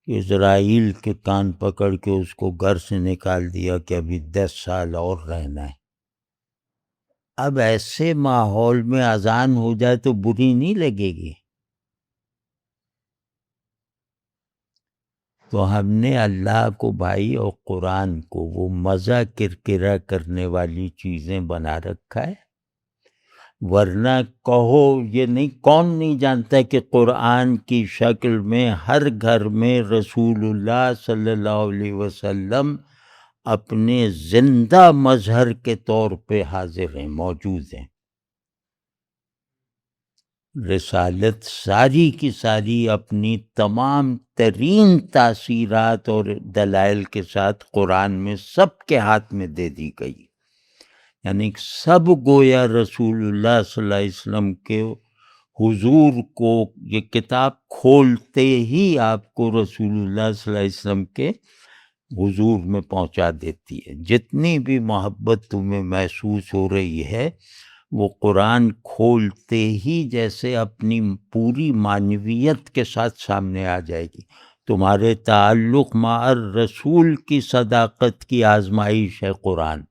اسرائیل کے کان پکڑ کے اس کو گھر سے نکال دیا کہ ابھی 10 سال اور رہنا ہے۔ اب ایسے ماحول میں اذان ہو جائے تو بری نہیں لگے گی؟ تو ہم نے اللہ کو بھائی اور قرآن کو وہ مزہ کرکرا کرنے والی چیزیں بنا رکھا ہے، ورنہ کہو یہ نہیں، کون نہیں جانتا کہ قرآن کی شکل میں ہر گھر میں رسول اللہ صلی اللہ علیہ وسلم اپنے زندہ مظہر کے طور پہ حاضر ہیں، موجود ہیں۔ رسالت ساری کی ساری اپنی تمام ترین تاثیرات اور دلائل کے ساتھ قرآن میں سب کے ہاتھ میں دے دی گئی، یعنی سب گویا رسول اللہ صلی اللہ علیہ وسلم کے حضور کو یہ کتاب کھولتے ہی آپ کو رسول اللہ صلی اللہ علیہ وسلم کے حضور میں پہنچا دیتی ہے۔ جتنی بھی محبت تمہیں محسوس ہو رہی ہے وہ قرآن کھولتے ہی جیسے اپنی پوری معنویت کے ساتھ سامنے آ جائے گی۔ تمہارے تعلق مع الرسول کی صداقت کی آزمائش ہے قرآن،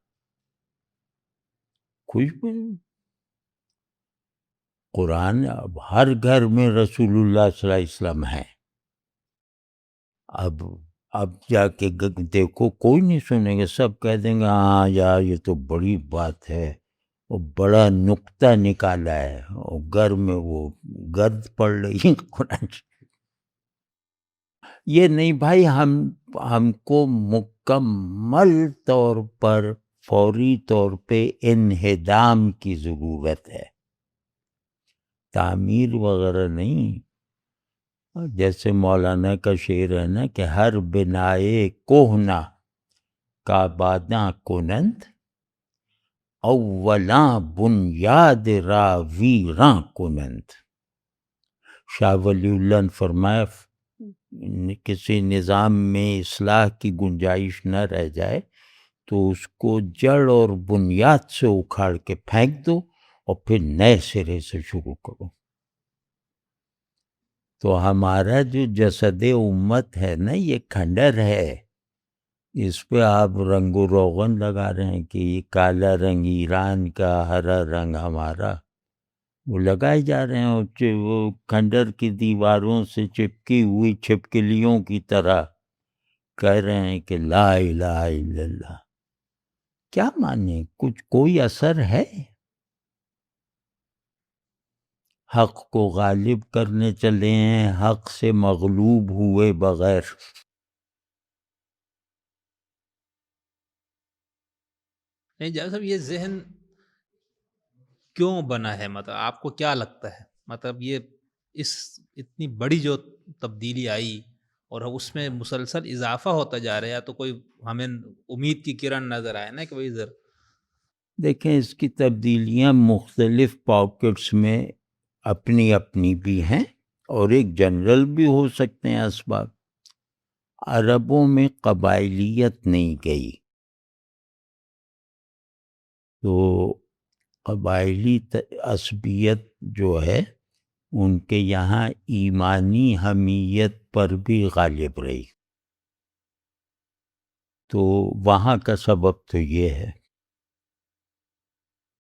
کچھ بھی نہیں۔ قرآن اب ہر گھر میں رسول اللہ صلی اللہ علیہ وسلم ہے۔ اب جا کے دیکھو کوئی نہیں سنے گا، سب کہہ دیں گے ہاں یار یہ تو بڑی بات ہے، وہ بڑا نکتہ نکالا ہے، اور گھر میں وہ گرد پڑ رہی قرآن۔ یہ نہیں بھائی، ہم کو مکمل طور پر فوری طور پہ انہدام کی ضرورت ہے، تعمیر وغیرہ نہیں۔ جیسے مولانا کا شعر ہے نا کہ ہر بنائے کوہنا کا باداں کنند، اولاں بنیاد را ویراں کنند۔ شاہ ولی اللہ نے فرمایا کسی نظام میں اصلاح کی گنجائش نہ رہ جائے تو اس کو جڑ اور بنیاد سے اکھاڑ کے پھینک دو اور پھر نئے سرے سے شروع کرو۔ تو ہمارا جو جسد امت ہے نا یہ کھنڈر ہے، اس پہ آپ رنگ و روغن لگا رہے ہیں کہ یہ کالا رنگ ایران کا، ہرا رنگ ہمارا، وہ لگائے جا رہے ہیں، وہ کھنڈر کی دیواروں سے چپکی ہوئی چھپکلیوں کی طرح کہہ رہے ہیں کہ لا الہ الا اللہ۔ کیا مانے؟ کچھ کوئی اثر ہے؟ حق کو غالب کرنے چلے ہیں، حق سے مغلوب ہوئے بغیر۔ نہیں جاوید صاحب، یہ ذہن کیوں بنا ہے؟ مطلب آپ کو کیا لگتا ہے، مطلب یہ اس اتنی بڑی جو تبدیلی آئی اور اس میں مسلسل اضافہ ہوتا جا رہا ہے، تو کوئی ہمیں امید کی کرن نظر آئے نا کہ بھائی دیکھیں اس کی تبدیلیاں مختلف پاکٹس میں اپنی اپنی بھی ہیں اور ایک جنرل بھی ہو سکتے ہیں اسباب۔ عربوں میں قبائلیت نہیں گئی، تو قبائلی عصبیت جو ہے ان کے یہاں ایمانی حمیت پر بھی غالب رہی، تو وہاں کا سبب تو یہ ہے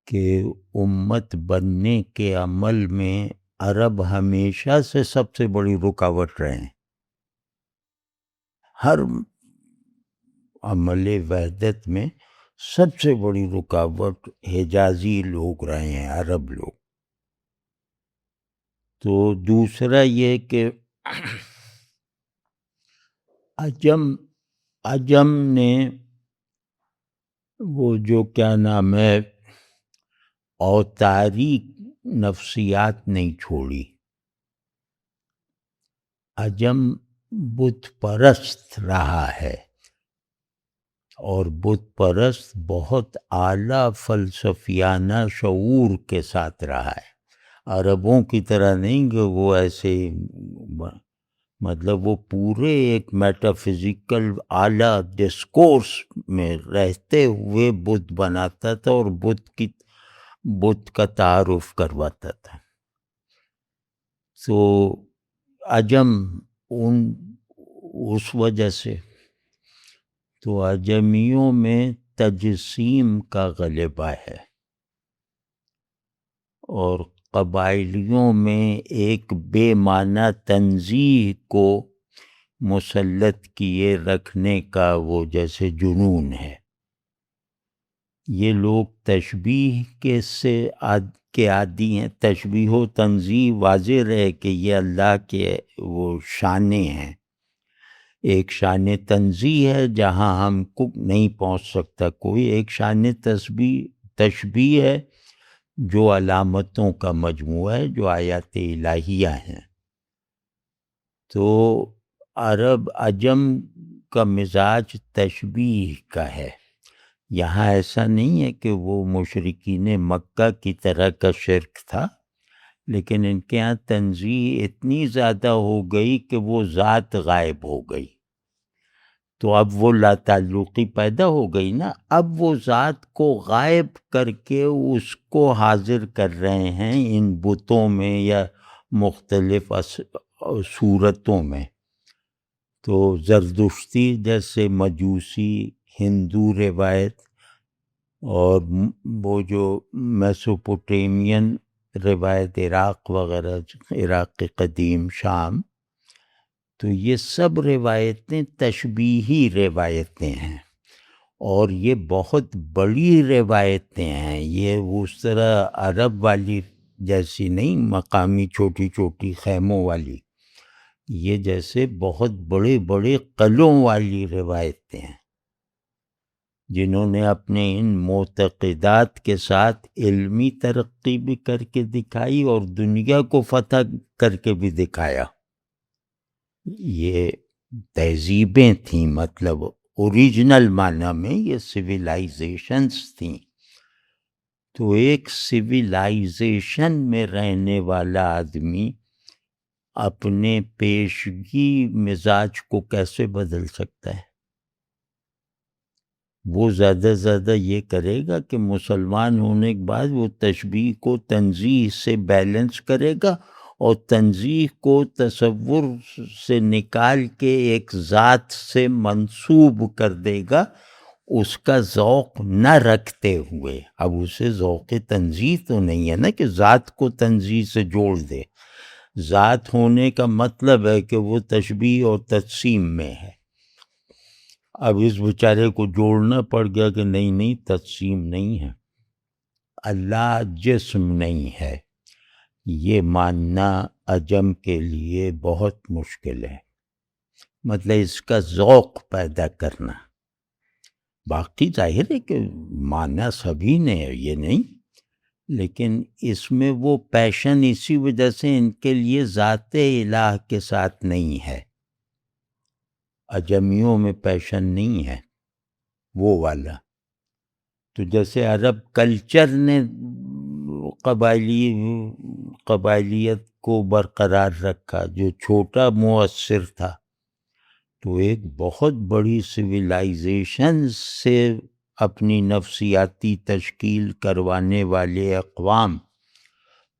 کہ امت بننے کے عمل میں عرب ہمیشہ سے سب سے بڑی رکاوٹ رہے ہیں۔ ہر عمل وحدت میں سب سے بڑی رکاوٹ حجازی لوگ رہے ہیں، عرب لوگ۔ تو دوسرا یہ کہ عجم نے وہ جو کیا نام ہے اوتاری نفسیات نہیں چھوڑی، عجم بت پرست رہا ہے، اور بت پرست بہت اعلیٰ فلسفیانہ شعور کے ساتھ رہا ہے، عربوں کی طرح نہیں کہ وہ ایسے مطلب وہ پورے ایک میٹافزیکل اعلیٰ ڈسکورس میں رہتے ہوئے بت بناتا تھا اور بت کا تعارف کرواتا تھا. تو عجم اس وجہ سے تو عجمیوں میں تجسیم کا غلبہ ہے اور قبائلیوں میں ایک بے معنی تنزیہ کو مسلط کیے رکھنے کا وہ جیسے جنون ہے. یہ لوگ تشبیہ کے عادی ہیں. تشبیہ و تنزیہ واضح رہے کہ یہ اللہ کے وہ شانیں ہیں. ایک شان تنزیہ ہے جہاں ہم کو نہیں پہنچ سکتا کوئی، ایک شان تشبیہ ہے جو علامتوں کا مجموعہ ہے جو آیات الہیہ ہیں. تو عجم کا مزاج تشبیہ کا ہے. یہاں ایسا نہیں ہے کہ وہ مشرکین مکہ کی طرح کا شرک تھا، لیکن ان کے ہاں تنزیہ اتنی زیادہ ہو گئی کہ وہ ذات غائب ہو گئی. تو اب وہ لا تعلقی پیدا ہو گئی نا. اب وہ ذات کو غائب کر کے اس کو حاضر کر رہے ہیں ان بتوں میں یا مختلف صورتوں میں. تو زردشتی جیسے مجوسی، ہندو روایت اور وہ جو میسوپوٹیمین روایت عراق وغیرہ، عراق قدیم، شام، تو یہ سب روایتیں تشبیہی روایتیں ہیں اور یہ بہت بڑی روایتیں ہیں. یہ اس طرح عرب والی جیسی نہیں، مقامی چھوٹی چھوٹی خیموں والی. یہ جیسے بہت بڑے بڑے قلعوں والی روایتیں ہیں جنہوں نے اپنے ان معتقدات کے ساتھ علمی ترقی بھی کر کے دکھائی اور دنیا کو فتح کر کے بھی دکھایا. یہ تہذیبیں تھیں، مطلب اوریجنل معنی میں یہ سویلائزیشنز تھیں. تو ایک سویلائزیشن میں رہنے والا آدمی اپنے پیشگی مزاج کو کیسے بدل سکتا ہے؟ وہ زیادہ سے زیادہ یہ کرے گا کہ مسلمان ہونے کے بعد وہ تشبیہ کو تنزیہ سے بیلنس کرے گا اور تنزیہ کو تصور سے نکال کے ایک ذات سے منسوب کر دے گا، اس کا ذوق نہ رکھتے ہوئے. اب اسے ذوق تنزیہ تو نہیں ہے نا کہ ذات کو تنزیہ سے جوڑ دے. ذات ہونے کا مطلب ہے کہ وہ تشبیہ اور تجسیم میں ہے. اب اس بیچارے کو جوڑنا پڑ گیا کہ نہیں تجسیم نہیں ہے، اللہ جسم نہیں ہے. یہ ماننا عجم کے لیے بہت مشکل ہے، مطلب اس کا ذوق پیدا کرنا. باقی ظاہر ہے کہ ماننا سبھی نے ہے، یہ نہیں، لیکن اس میں وہ پیشن اسی وجہ سے ان کے لیے ذات الہ کے ساتھ نہیں ہے. عجمیوں میں پیشن نہیں ہے وہ والا. تو جیسے عرب کلچر نے قبائلیت کو برقرار رکھا جو چھوٹا مؤثر تھا، تو ایک بہت بڑی سویلائزیشن سے اپنی نفسیاتی تشکیل کروانے والے اقوام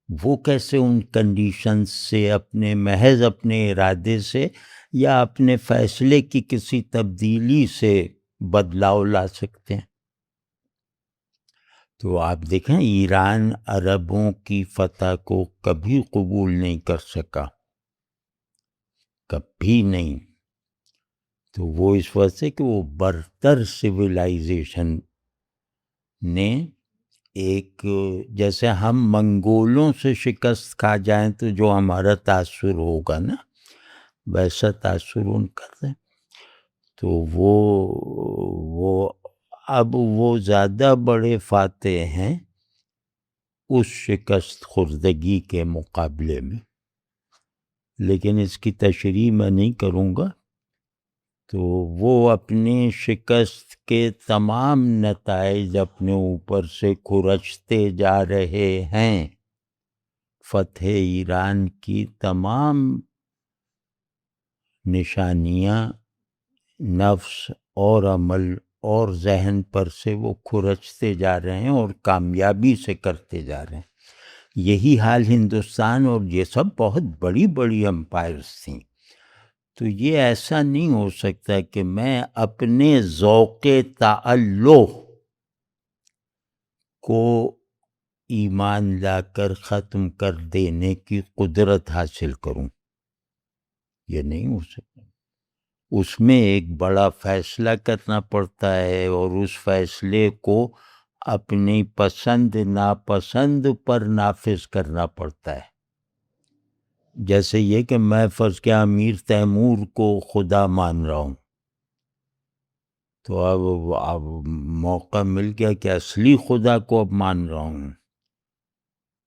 وہ کیسے ان کنڈیشنز سے محض اپنے ارادے سے یا اپنے فیصلے کی کسی تبدیلی سے بدلاؤ لا سکتے ہیں؟ تو آپ دیکھیں ایران عربوں کی فتح کو کبھی قبول نہیں کر سکا، کبھی نہیں. تو وہ اس وجہ سے کہ وہ برتر سویلائزیشن نے ایک، جیسے ہم منگولوں سے شکست کھا جائیں تو جو ہمارا تاثر ہوگا نا ویسا تاثر ان کا ہے. تو وہ اب وہ زیادہ بڑے فاتح ہیں اس شکست خوردگی کے مقابلے میں. لیکن اس کی تشریح میں نہیں کروں گا. تو وہ اپنی شکست کے تمام نتائج اپنے اوپر سے کھرچتے جا رہے ہیں. فتح ایران کی تمام نشانیاں نفس اور عمل اور ذہن پر سے وہ کھرچتے جا رہے ہیں اور کامیابی سے کرتے جا رہے ہیں. یہی حال ہندوستان اور یہ سب بہت بڑی بڑی امپائرز تھیں. تو یہ ایسا نہیں ہو سکتا کہ میں اپنے ذوق تعلق کو ایمان لا کر ختم کر دینے کی قدرت حاصل کروں. یہ نہیں ہو سکتا. اس میں ایک بڑا فیصلہ کرنا پڑتا ہے اور اس فیصلے کو اپنی پسند ناپسند پر نافذ کرنا پڑتا ہے. جیسے یہ کہ میں فرض کے امیر تیمور کو خدا مان رہا ہوں، تو اب موقع مل گیا کہ اصلی خدا کو اب مان رہا ہوں،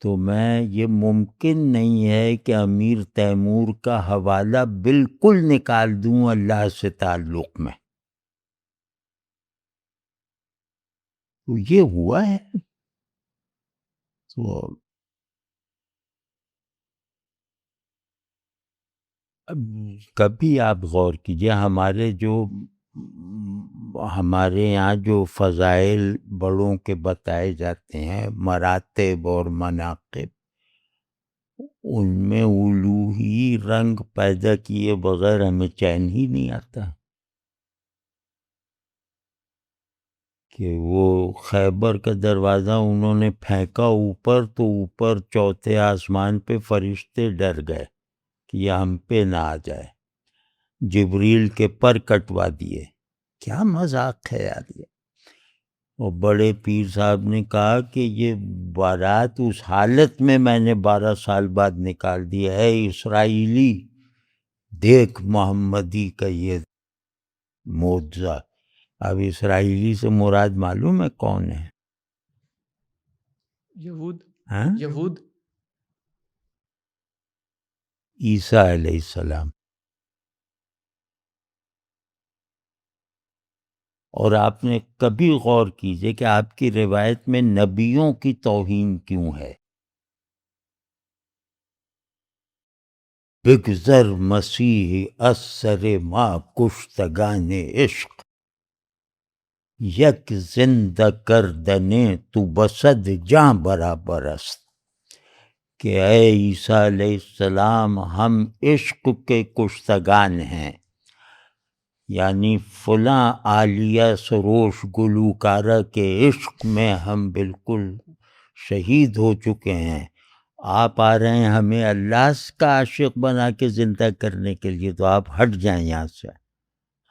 تو میں یہ ممکن نہیں ہے کہ امیر تیمور کا حوالہ بالکل نکال دوں اللہ سے تعلق میں. تو یہ ہوا ہے. تو اب کبھی آپ غور کیجئے ہمارے یہاں جو فضائل بڑوں کے بتائے جاتے ہیں، مراتب اور مناقب، ان میں الوہی رنگ پیدا کیے بغیر ہمیں چین ہی نہیں آتا. کہ وہ خیبر کا دروازہ انہوں نے پھینکا اوپر، تو اوپر چوتھے آسمان پہ فرشتے ڈر گئے کہ یہ ہم پہ نہ آ جائے. جبریل کے پر کٹوا دیے. کیا مذاق ہے یار یہ. اور بڑے پیر صاحب نے کہا کہ یہ بارات اس حالت میں نے 12 سال بعد نکال دی ہے. اسرائیلی دیکھ محمدی کا یہ معجزہ. اب اسرائیلی سے مراد معلوم ہے کون ہے؟ یہود. عیسیٰ علیہ السلام. اور آپ نے کبھی غور کیجئے کہ آپ کی روایت میں نبیوں کی توہین کیوں ہے؟ بگذر مسیح از سر ما کشتگان عشق، یک زندہ کردنے تو بصد جاں برابر است. کہ اے عیسیٰ علیہ السلام، ہم عشق کے کشتگان ہیں، یعنی فلاں عالیہ سروش گلوکارہ کے عشق میں ہم بالکل شہید ہو چکے ہیں. آپ آ رہے ہیں ہمیں اللہ کا عاشق بنا کے زندہ کرنے کے لیے، تو آپ ہٹ جائیں یہاں سے.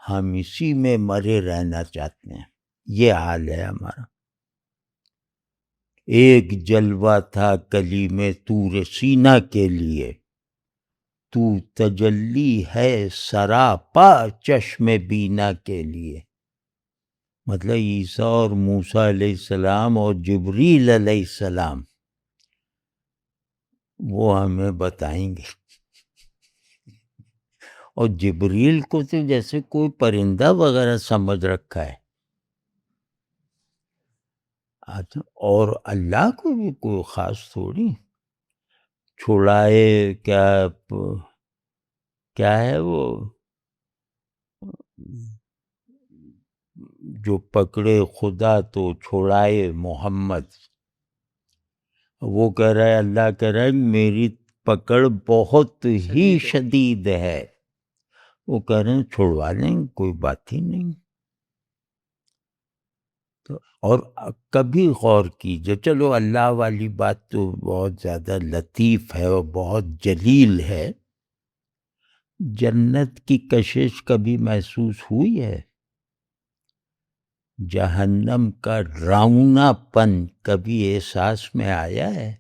ہم اسی میں مرے رہنا چاہتے ہیں. یہ حال ہے ہمارا. ایک جلوہ تھا کلیم طور سینہ کے لیے، تو تجلی ہے سراپا چشم بینا کے لیے. مطلب عیسیٰ اور موسیٰ علیہ السلام اور جبریل علیہ السلام وہ ہمیں بتائیں گے. اور جبریل کو تو جیسے کوئی پرندہ وغیرہ سمجھ رکھا ہے. اور اللہ کو بھی کوئی خاص تھوڑی. چھڑائے کیا ہے وہ جو پکڑے خدا تو چھڑائے محمد. وہ کہہ رہا ہے، اللہ کہہ رہا ہے میری پکڑ بہت ہی شدید ہے. وہ کہہ رہے ہیں چھڑوا لیں، کوئی بات ہی نہیں. اور کبھی غور کیجئے، چلو اللہ والی بات تو بہت زیادہ لطیف ہے اور بہت جلیل ہے. جنت کی کشش کبھی محسوس ہوئی ہے؟ جہنم کا ڈراؤنا پن کبھی احساس میں آیا ہے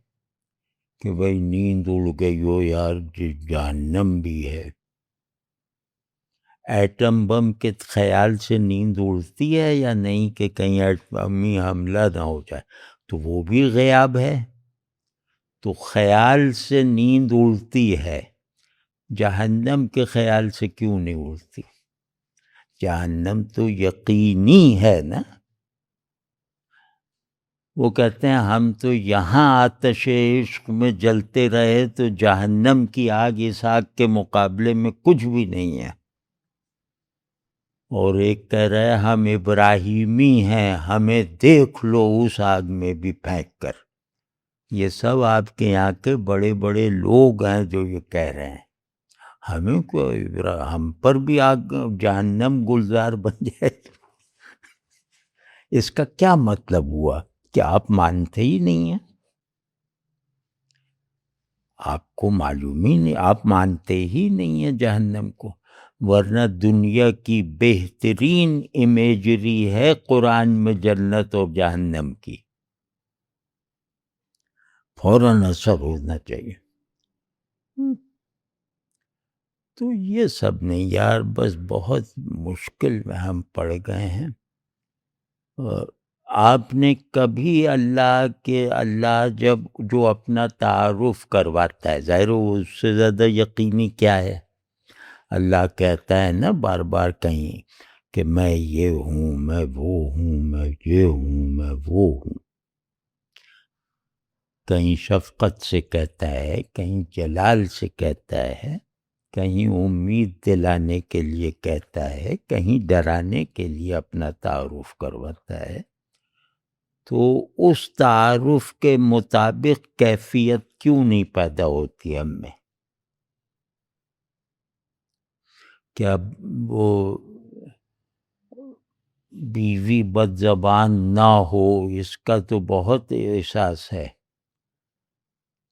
کہ بھئی نیند اڑ گئی ہو یار، جہنم بھی ہے؟ ایٹم بم کے خیال سے نیند اڑتی ہے یا نہیں کہ کہیں ایٹمی حملہ نہ ہو جائے؟ تو وہ بھی غیاب ہے. تو خیال سے نیند اڑتی ہے، جہنم کے خیال سے کیوں نہیں اڑتی؟ جہنم تو یقینی ہے نا. وہ کہتے ہیں ہم تو یہاں آتش عشق میں جلتے رہے تو جہنم کی آگ اس آگ کے مقابلے میں کچھ بھی نہیں ہے. اور ایک کہہ رہے ہم ابراہیمی ہیں، ہمیں دیکھ لو اس آگ میں بھی پھینک کر. یہ سب آپ کے یہاں کے بڑے بڑے لوگ ہیں جو یہ کہہ رہے ہیں. ہمیں کوئی ہم پر بھی آگ جہنم گلزار بن جائے. اس کا کیا مطلب ہوا کہ آپ مانتے ہی نہیں ہیں؟ آپ کو معلوم ہی نہیں، آپ مانتے ہی نہیں ہیں جہنم کو. ورنہ دنیا کی بہترین امیجری ہے قرآن میں جنت اور جہنم کی. فوراً اثر ہونا چاہیے. تو یہ سب نہیں یار، بس بہت مشکل میں ہم پڑ گئے ہیں. آپ نے کبھی اللہ جب جو اپنا تعارف کرواتا ہے، ظاہر اس سے زیادہ یقینی کیا ہے؟ اللہ کہتا ہے نا بار بار کہیں کہ میں یہ ہوں، میں وہ ہوں، میں یہ ہوں، میں وہ ہوں. کہیں شفقت سے کہتا ہے، کہیں جلال سے کہتا ہے، کہیں امید دلانے کے لیے کہتا ہے، کہیں ڈرانے کے لیے اپنا تعارف کرواتا ہے. تو اس تعارف کے مطابق کیفیت کیوں نہیں پیدا ہوتی ہم میں؟ کیا وہ بیوی بد زبان نہ ہو، اس کا تو بہت احساس ہے،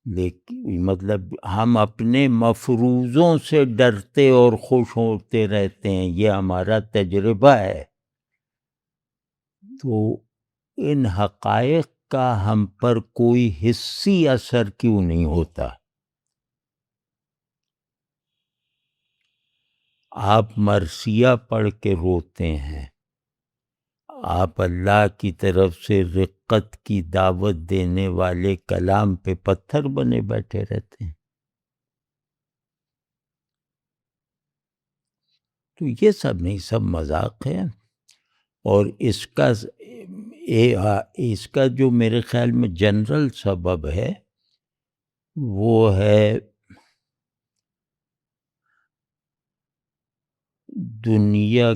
لیکن مطلب ہم اپنے مفروضوں سے ڈرتے اور خوش ہوتے رہتے ہیں، یہ ہمارا تجربہ ہے. تو ان حقائق کا ہم پر کوئی حسی اثر کیوں نہیں ہوتا؟ آپ مرثیہ پڑھ کے روتے ہیں، آپ اللہ کی طرف سے رقت کی دعوت دینے والے کلام پہ پتھر بنے بیٹھے رہتے ہیں. تو یہ سب نہیں، سب مذاق ہے. اور اس کا جو میرے خیال میں جنرل سبب ہے وہ ہے دنیا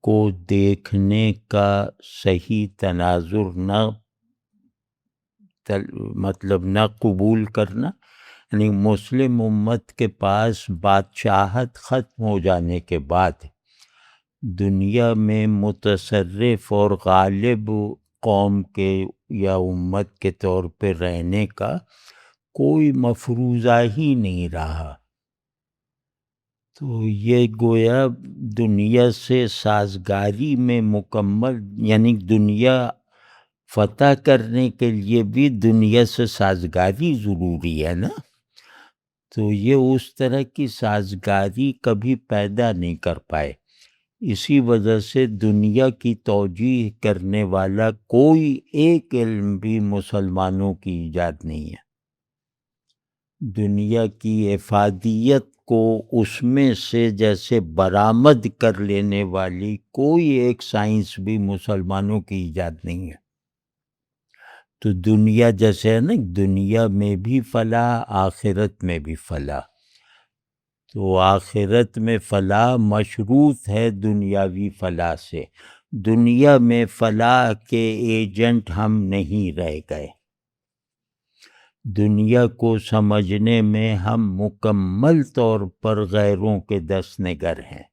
کو دیکھنے کا صحیح تناظر نہ قبول کرنا. یعنی مسلم امت کے پاس بادشاہت ختم ہو جانے کے بعد دنیا میں متصرف اور غالب قوم کے یا امت کے طور پہ رہنے کا کوئی مفروضہ ہی نہیں رہا. تو یہ گویا دنیا سے سازگاری میں مکمل، یعنی دنیا فتح کرنے کے لیے بھی دنیا سے سازگاری ضروری ہے نا. تو یہ اس طرح کی سازگاری کبھی پیدا نہیں کر پائے. اسی وجہ سے دنیا کی توجیہ کرنے والا کوئی ایک علم بھی مسلمانوں کی ایجاد نہیں ہے. دنیا کی افادیت کو اس میں سے جیسے برآمد کر لینے والی کوئی ایک سائنس بھی مسلمانوں کی ایجاد نہیں ہے. تو دنیا جیسے ہے نا، دنیا میں بھی فلاح، آخرت میں بھی فلاح. تو آخرت میں فلاح مشروط ہے دنیاوی فلاح سے. دنیا میں فلاح کے ایجنٹ ہم نہیں رہ گئے. دنیا کو سمجھنے میں ہم مکمل طور پر غیروں کے دست نگر ہیں.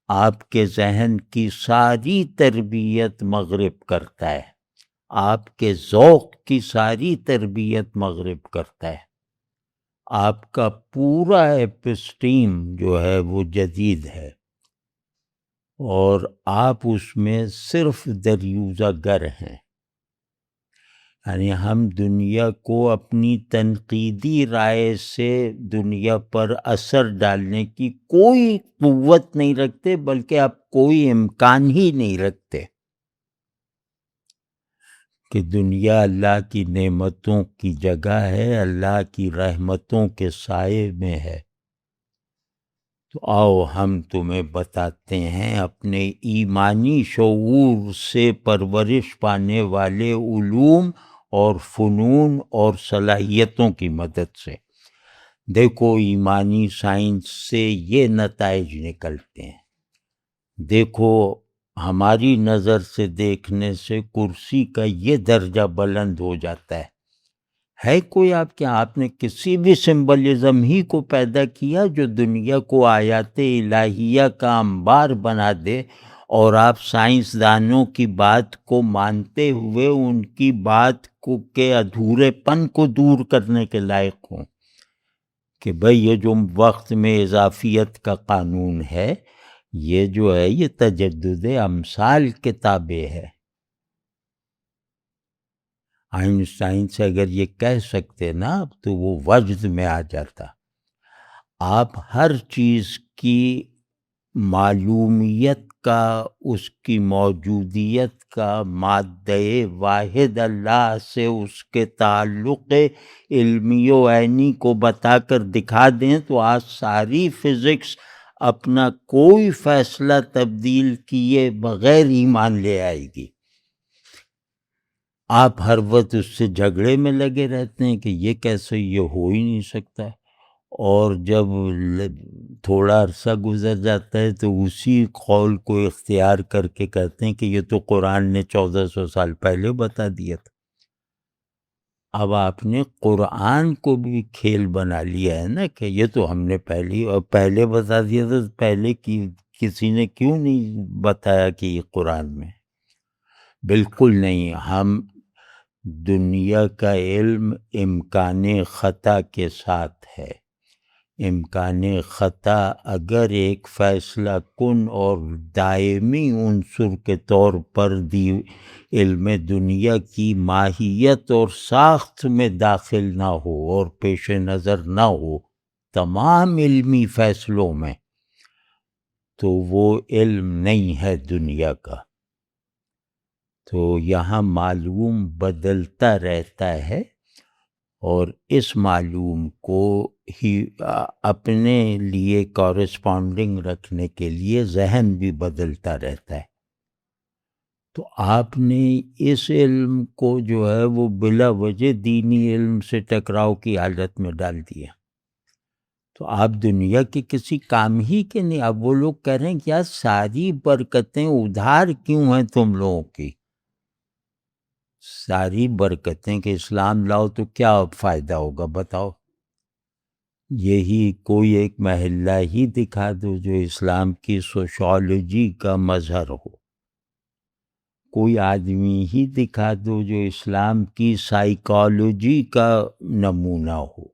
آپ کے ذہن کی ساری تربیت مغرب کرتا ہے، آپ کے ذوق کی ساری تربیت مغرب کرتا ہے. آپ کا پورا ایپسٹیم جو ہے وہ جدید ہے، اور آپ اس میں صرف دریوزہ گر ہیں. یعنی ہم دنیا کو اپنی تنقیدی رائے سے دنیا پر اثر ڈالنے کی کوئی قوت نہیں رکھتے، بلکہ آپ کوئی امکان ہی نہیں رکھتے کہ دنیا اللہ کی نعمتوں کی جگہ ہے، اللہ کی رحمتوں کے سائے میں ہے. تو آؤ ہم تمہیں بتاتے ہیں اپنے ایمانی شعور سے پرورش پانے والے علوم اور فنون اور صلاحیتوں کی مدد سے۔ دیکھو ایمانی سائنس سے یہ نتائج نکلتے ہیں۔ دیکھو ہماری نظر سے دیکھنے سے کرسی کا یہ درجہ بلند ہو جاتا ہے کوئی آپ کے، آپ نے کسی بھی سمبلزم ہی کو پیدا کیا جو دنیا کو آیات الہیہ کا انبار بنا دے، اور آپ سائنسدانوں کی بات کو مانتے ہوئے ان کی بات کو کے ادھورے پن کو دور کرنے کے لائق ہوں کہ بھئی یہ جو وقت میں اضافیت کا قانون ہے، یہ جو ہے یہ تجدد امثال کے تابع ہے۔ آئنسٹائن سے اگر یہ کہہ سکتے نا تو وہ وجد میں آ جاتا۔ آپ ہر چیز کی معلومیت کا، اس کی موجودیت کا مادہ واحد اللہ سے اس کے تعلق علمی و عینی کو بتا کر دکھا دیں تو آج ساری فزکس اپنا کوئی فیصلہ تبدیل کیے بغیر ایمان لے آئے گی۔ آپ ہر وقت اس سے جھگڑے میں لگے رہتے ہیں کہ یہ کیسے، یہ ہو ہی نہیں سکتا، اور جب تھوڑا عرصہ گزر جاتا ہے تو اسی قول کو اختیار کر کے کہتے ہیں کہ یہ تو قرآن نے 1400 سال پہلے بتا دیا تھا۔ اب آپ نے قرآن کو بھی کھیل بنا لیا ہے نا کہ یہ تو ہم نے پہلے بتا دیا تھا، پہلے کسی نے کیوں نہیں بتایا کہ یہ قرآن میں؟ بالکل نہیں۔ ہم دنیا کا علم امکان خطا کے ساتھ ہے۔ امکان خطا اگر ایک فیصلہ کن اور دائمی عنصر کے طور پر علم دنیا کی ماہیت اور ساخت میں داخل نہ ہو اور پیش نظر نہ ہو تمام علمی فیصلوں میں، تو وہ علم نہیں ہے دنیا کا۔ تو یہاں معلوم بدلتا رہتا ہے، اور اس معلوم کو ہی اپنے لیے کورسپونڈنگ رکھنے کے لیے ذہن بھی بدلتا رہتا ہے۔ تو آپ نے اس علم کو جو ہے وہ بلا وجہ دینی علم سے ٹکراؤ کی حالت میں ڈال دیا۔ تو آپ دنیا کے کسی کام ہی کے نہیں۔ اب وہ لوگ کہہ رہے ہیں کہ یار ساری برکتیں ادھار کیوں ہیں تم لوگوں کی؟ ساری برکتیں کہ اسلام لاؤ تو کیا فائدہ ہوگا بتاؤ؟ یہی کوئی ایک محلہ ہی دکھا دو جو اسلام کی سوشالوجی کا مظہر ہو، کوئی آدمی ہی دکھا دو جو اسلام کی سائیکالوجی کا نمونہ ہو،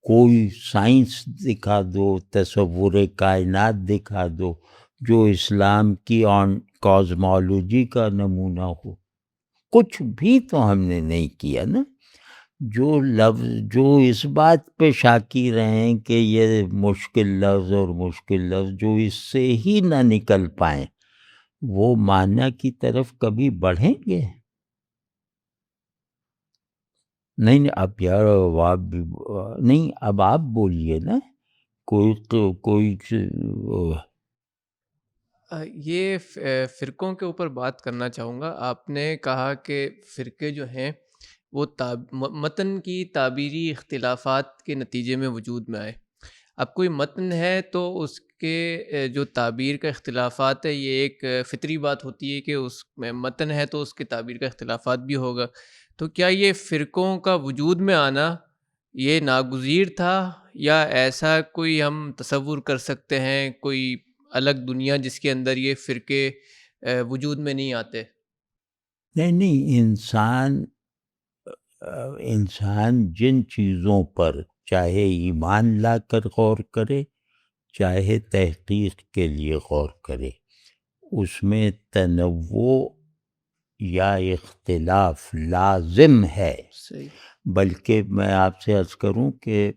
کوئی سائنس دکھا دو، تصور کائنات دکھا دو جو اسلام کی کازمالوجی کا نمونہ ہو۔ کچھ بھی تو ہم نے نہیں کیا نا۔ جو لفظ جو اس بات پہ شاکی رہیں کہ یہ مشکل لفظ اور مشکل لفظ جو اس سے ہی نہ نکل پائیں، وہ معنی کی طرف کبھی بڑھیں گے؟ نہیں اب یار آپ نہیں، اب آپ بولیے نا کوئی یہ فرقوں کے اوپر بات کرنا چاہوں گا۔ آپ نے کہا کہ فرقے جو ہیں وہ متن کی تعبیری اختلافات کے نتیجے میں وجود میں آئے۔ اب کوئی متن ہے تو اس کے جو تعبیر کا اختلافات ہے، یہ ایک فطری بات ہوتی ہے کہ اس میں متن ہے تو اس کے تعبیر کا اختلافات بھی ہوگا۔ تو کیا یہ فرقوں کا وجود میں آنا یہ ناگزیر تھا، یا ایسا کوئی ہم تصور کر سکتے ہیں کوئی الگ دنیا جس کے اندر یہ فرقے وجود میں نہیں آتے؟ نہیں، انسان جن چیزوں پر چاہے ایمان لا کر غور کرے، چاہے تحقیق کے لیے غور کرے، اس میں تنوع یا اختلاف لازم ہے۔ صحیح۔ بلکہ میں آپ سے عرض کروں کہ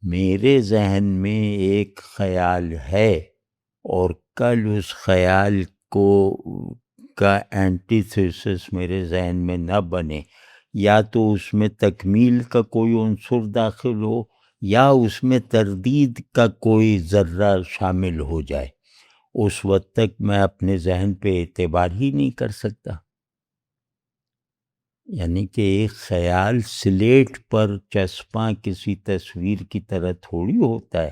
میرے ذہن میں ایک خیال ہے، اور کل اس خیال کا اینٹی تھیسس میرے ذہن میں نہ بنے، یا تو اس میں تکمیل کا کوئی عنصر داخل ہو یا اس میں تردید کا کوئی ذرہ شامل ہو جائے، اس وقت تک میں اپنے ذہن پہ اعتبار ہی نہیں کر سکتا۔ یعنی کہ ایک خیال سلیٹ پر چسپاں کسی تصویر کی طرح تھوڑی ہوتا ہے،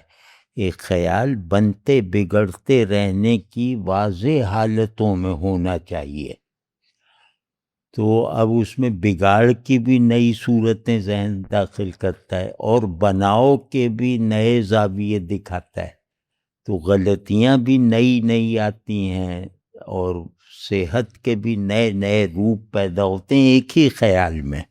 ایک خیال بنتے بگڑتے رہنے کی واضح حالتوں میں ہونا چاہیے۔ تو اب اس میں بگاڑ کی بھی نئی صورتیں ذہن داخل کرتا ہے اور بناؤ کے بھی نئے زاویے دکھاتا ہے، تو غلطیاں بھی نئی نئی آتی ہیں اور صحت کے بھی نئے نئے روپ پیدا ہوتے ہیں ایک ہی خیال میں،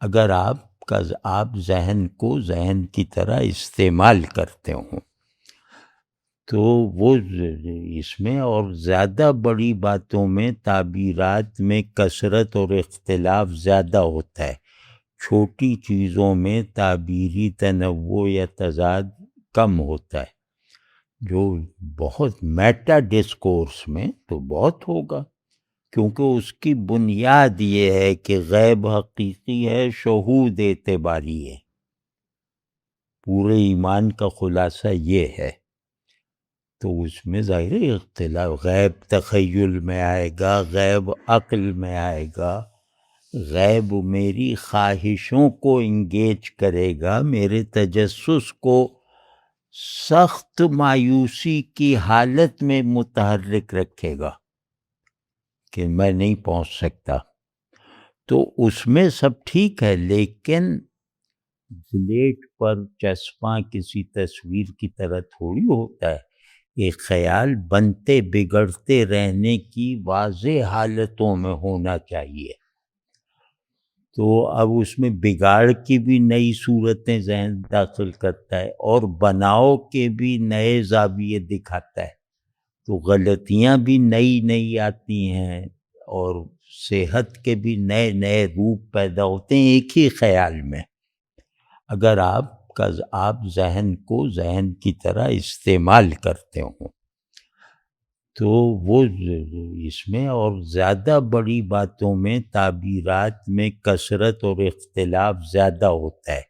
اگر آپ ذہن کو ذہن کی طرح استعمال کرتے ہوں تو وہ اس میں اور زیادہ بڑی باتوں میں تعبیرات میں کثرت اور اختلاف زیادہ ہوتا ہے، چھوٹی چیزوں میں تعبیری تنوع یا تضاد کم ہوتا ہے، جو بہت میٹا ڈسکورس میں تو بہت ہوگا، کیونکہ اس کی بنیاد یہ ہے کہ غیب حقیقی ہے، شہود اعتباری ہے، پورے ایمان کا خلاصہ یہ ہے۔ تو اس میں ظاہر اختلاف، غیب تخیل میں آئے گا، غیب عقل میں آئے گا، غیب میری خواہشوں کو انگیج کرے گا، میرے تجسس کو سخت مایوسی کی حالت میں متحرک رکھے گا کہ میں نہیں پہنچ سکتا۔ تو اس میں سب ٹھیک ہے، لیکن سلیٹ پر چسپاں کسی تصویر کی طرح تھوڑی ہوتا ہے، ایک خیال بنتے بگڑتے رہنے کی واضح حالتوں میں ہونا چاہیے۔ تو اب اس میں بگاڑ کی بھی نئی صورتیں ذہن داخل کرتا ہے اور بناؤ کے بھی نئے زاویے دکھاتا ہے، تو غلطیاں بھی نئی نئی آتی ہیں اور صحت کے بھی نئے نئے روپ پیدا ہوتے ہیں ایک ہی خیال میں، اگر آپ ذہن کو ذہن کی طرح استعمال کرتے ہوں تو وہ اس میں اور زیادہ بڑی باتوں میں تعبیرات میں کثرت اور اختلاف زیادہ ہوتا ہے،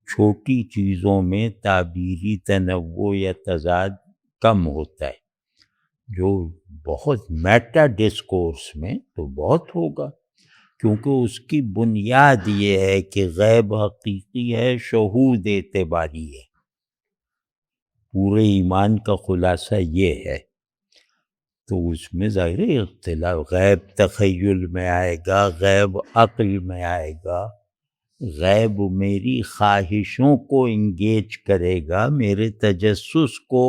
چھوٹی چیزوں میں تعبیری تنوع یا تضاد کم ہوتا ہے، جو بہت میٹا ڈسکورس میں تو بہت ہوگا، کیونکہ اس کی بنیاد یہ ہے کہ غیب حقیقی ہے، شہود اعتباری ہے، پورے ایمان کا خلاصہ یہ ہے۔ تو اس میں ظاہر اختلاف، غیب تخیل میں آئے گا، غیب عقل میں آئے گا، غیب میری خواہشوں کو انگیج کرے گا، میرے تجسس کو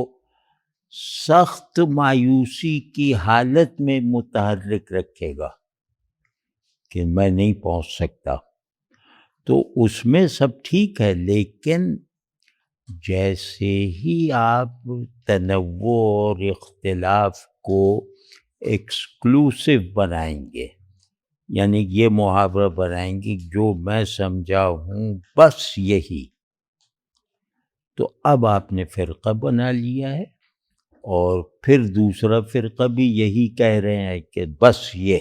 سخت مایوسی کی حالت میں متحرک رکھے گا کہ میں نہیں پہنچ سکتا۔ تو اس میں سب ٹھیک ہے، لیکن جیسے ہی آپ تنوع اور اختلاف کو ایکسکلوسیو بنائیں گے، یعنی یہ محاورہ بنائیں گے جو میں سمجھا ہوں بس یہی، تو اب آپ نے فرقہ بنا لیا ہے، اور پھر دوسرا فرقہ بھی یہی کہہ رہے ہیں کہ بس یہ،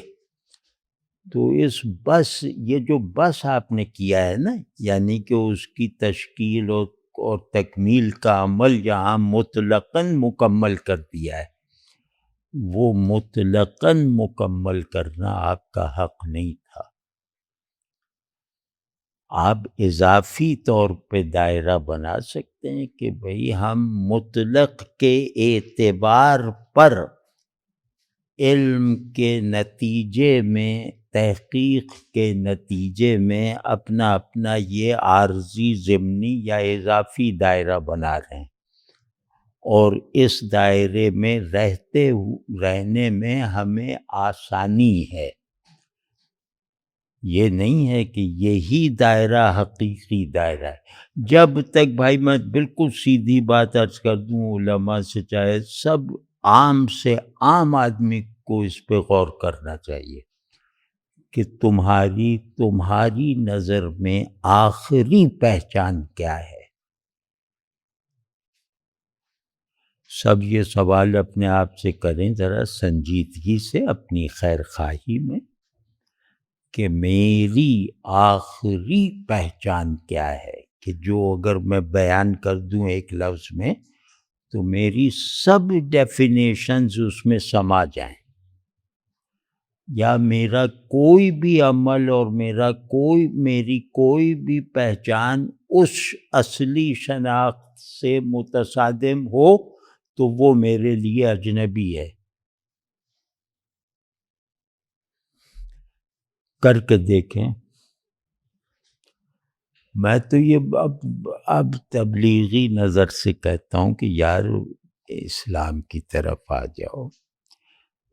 تو یہ جو بس آپ نے کیا ہے نا، یعنی کہ اس کی تشکیل اور تکمیل کا عمل یہاں مطلقاً مکمل کر دیا ہے، وہ مطلقاً مکمل کرنا آپ کا حق نہیں تھا، آپ اضافی طور پہ دائرہ بنا سکتے ہیں کہ بھئی ہم مطلق کے اعتبار پر علم کے نتیجے میں، تحقیق کے نتیجے میں اپنا یہ عارضی ضمنی یا اضافی دائرہ بنا رہے ہیں، اور اس دائرے میں رہنے میں ہمیں آسانی ہے، یہ نہیں ہے کہ یہی دائرہ حقیقی دائرہ ہے۔ جب تک، بھائی میں بالکل سیدھی بات عرض کر دوں، علماء سے چاہے سب عام سے عام آدمی کو اس پہ غور کرنا چاہیے کہ تمہاری نظر میں آخری پہچان کیا ہے۔ سب یہ سوال اپنے آپ سے کریں ذرا سنجیدگی سے، اپنی خیر خواہی میں، کہ میری آخری پہچان کیا ہے، کہ جو اگر میں بیان کر دوں ایک لفظ میں تو میری سب ڈیفینیشنز اس میں سما جائیں، یا میرا کوئی بھی عمل اور میری کوئی بھی پہچان اس اصلی شناخت سے متصادم ہو تو وہ میرے لیے اجنبی ہے۔ کر کے دیکھیں، میں تو یہ اب تبلیغی نظر سے کہتا ہوں کہ یار اسلام کی طرف آ جاؤ۔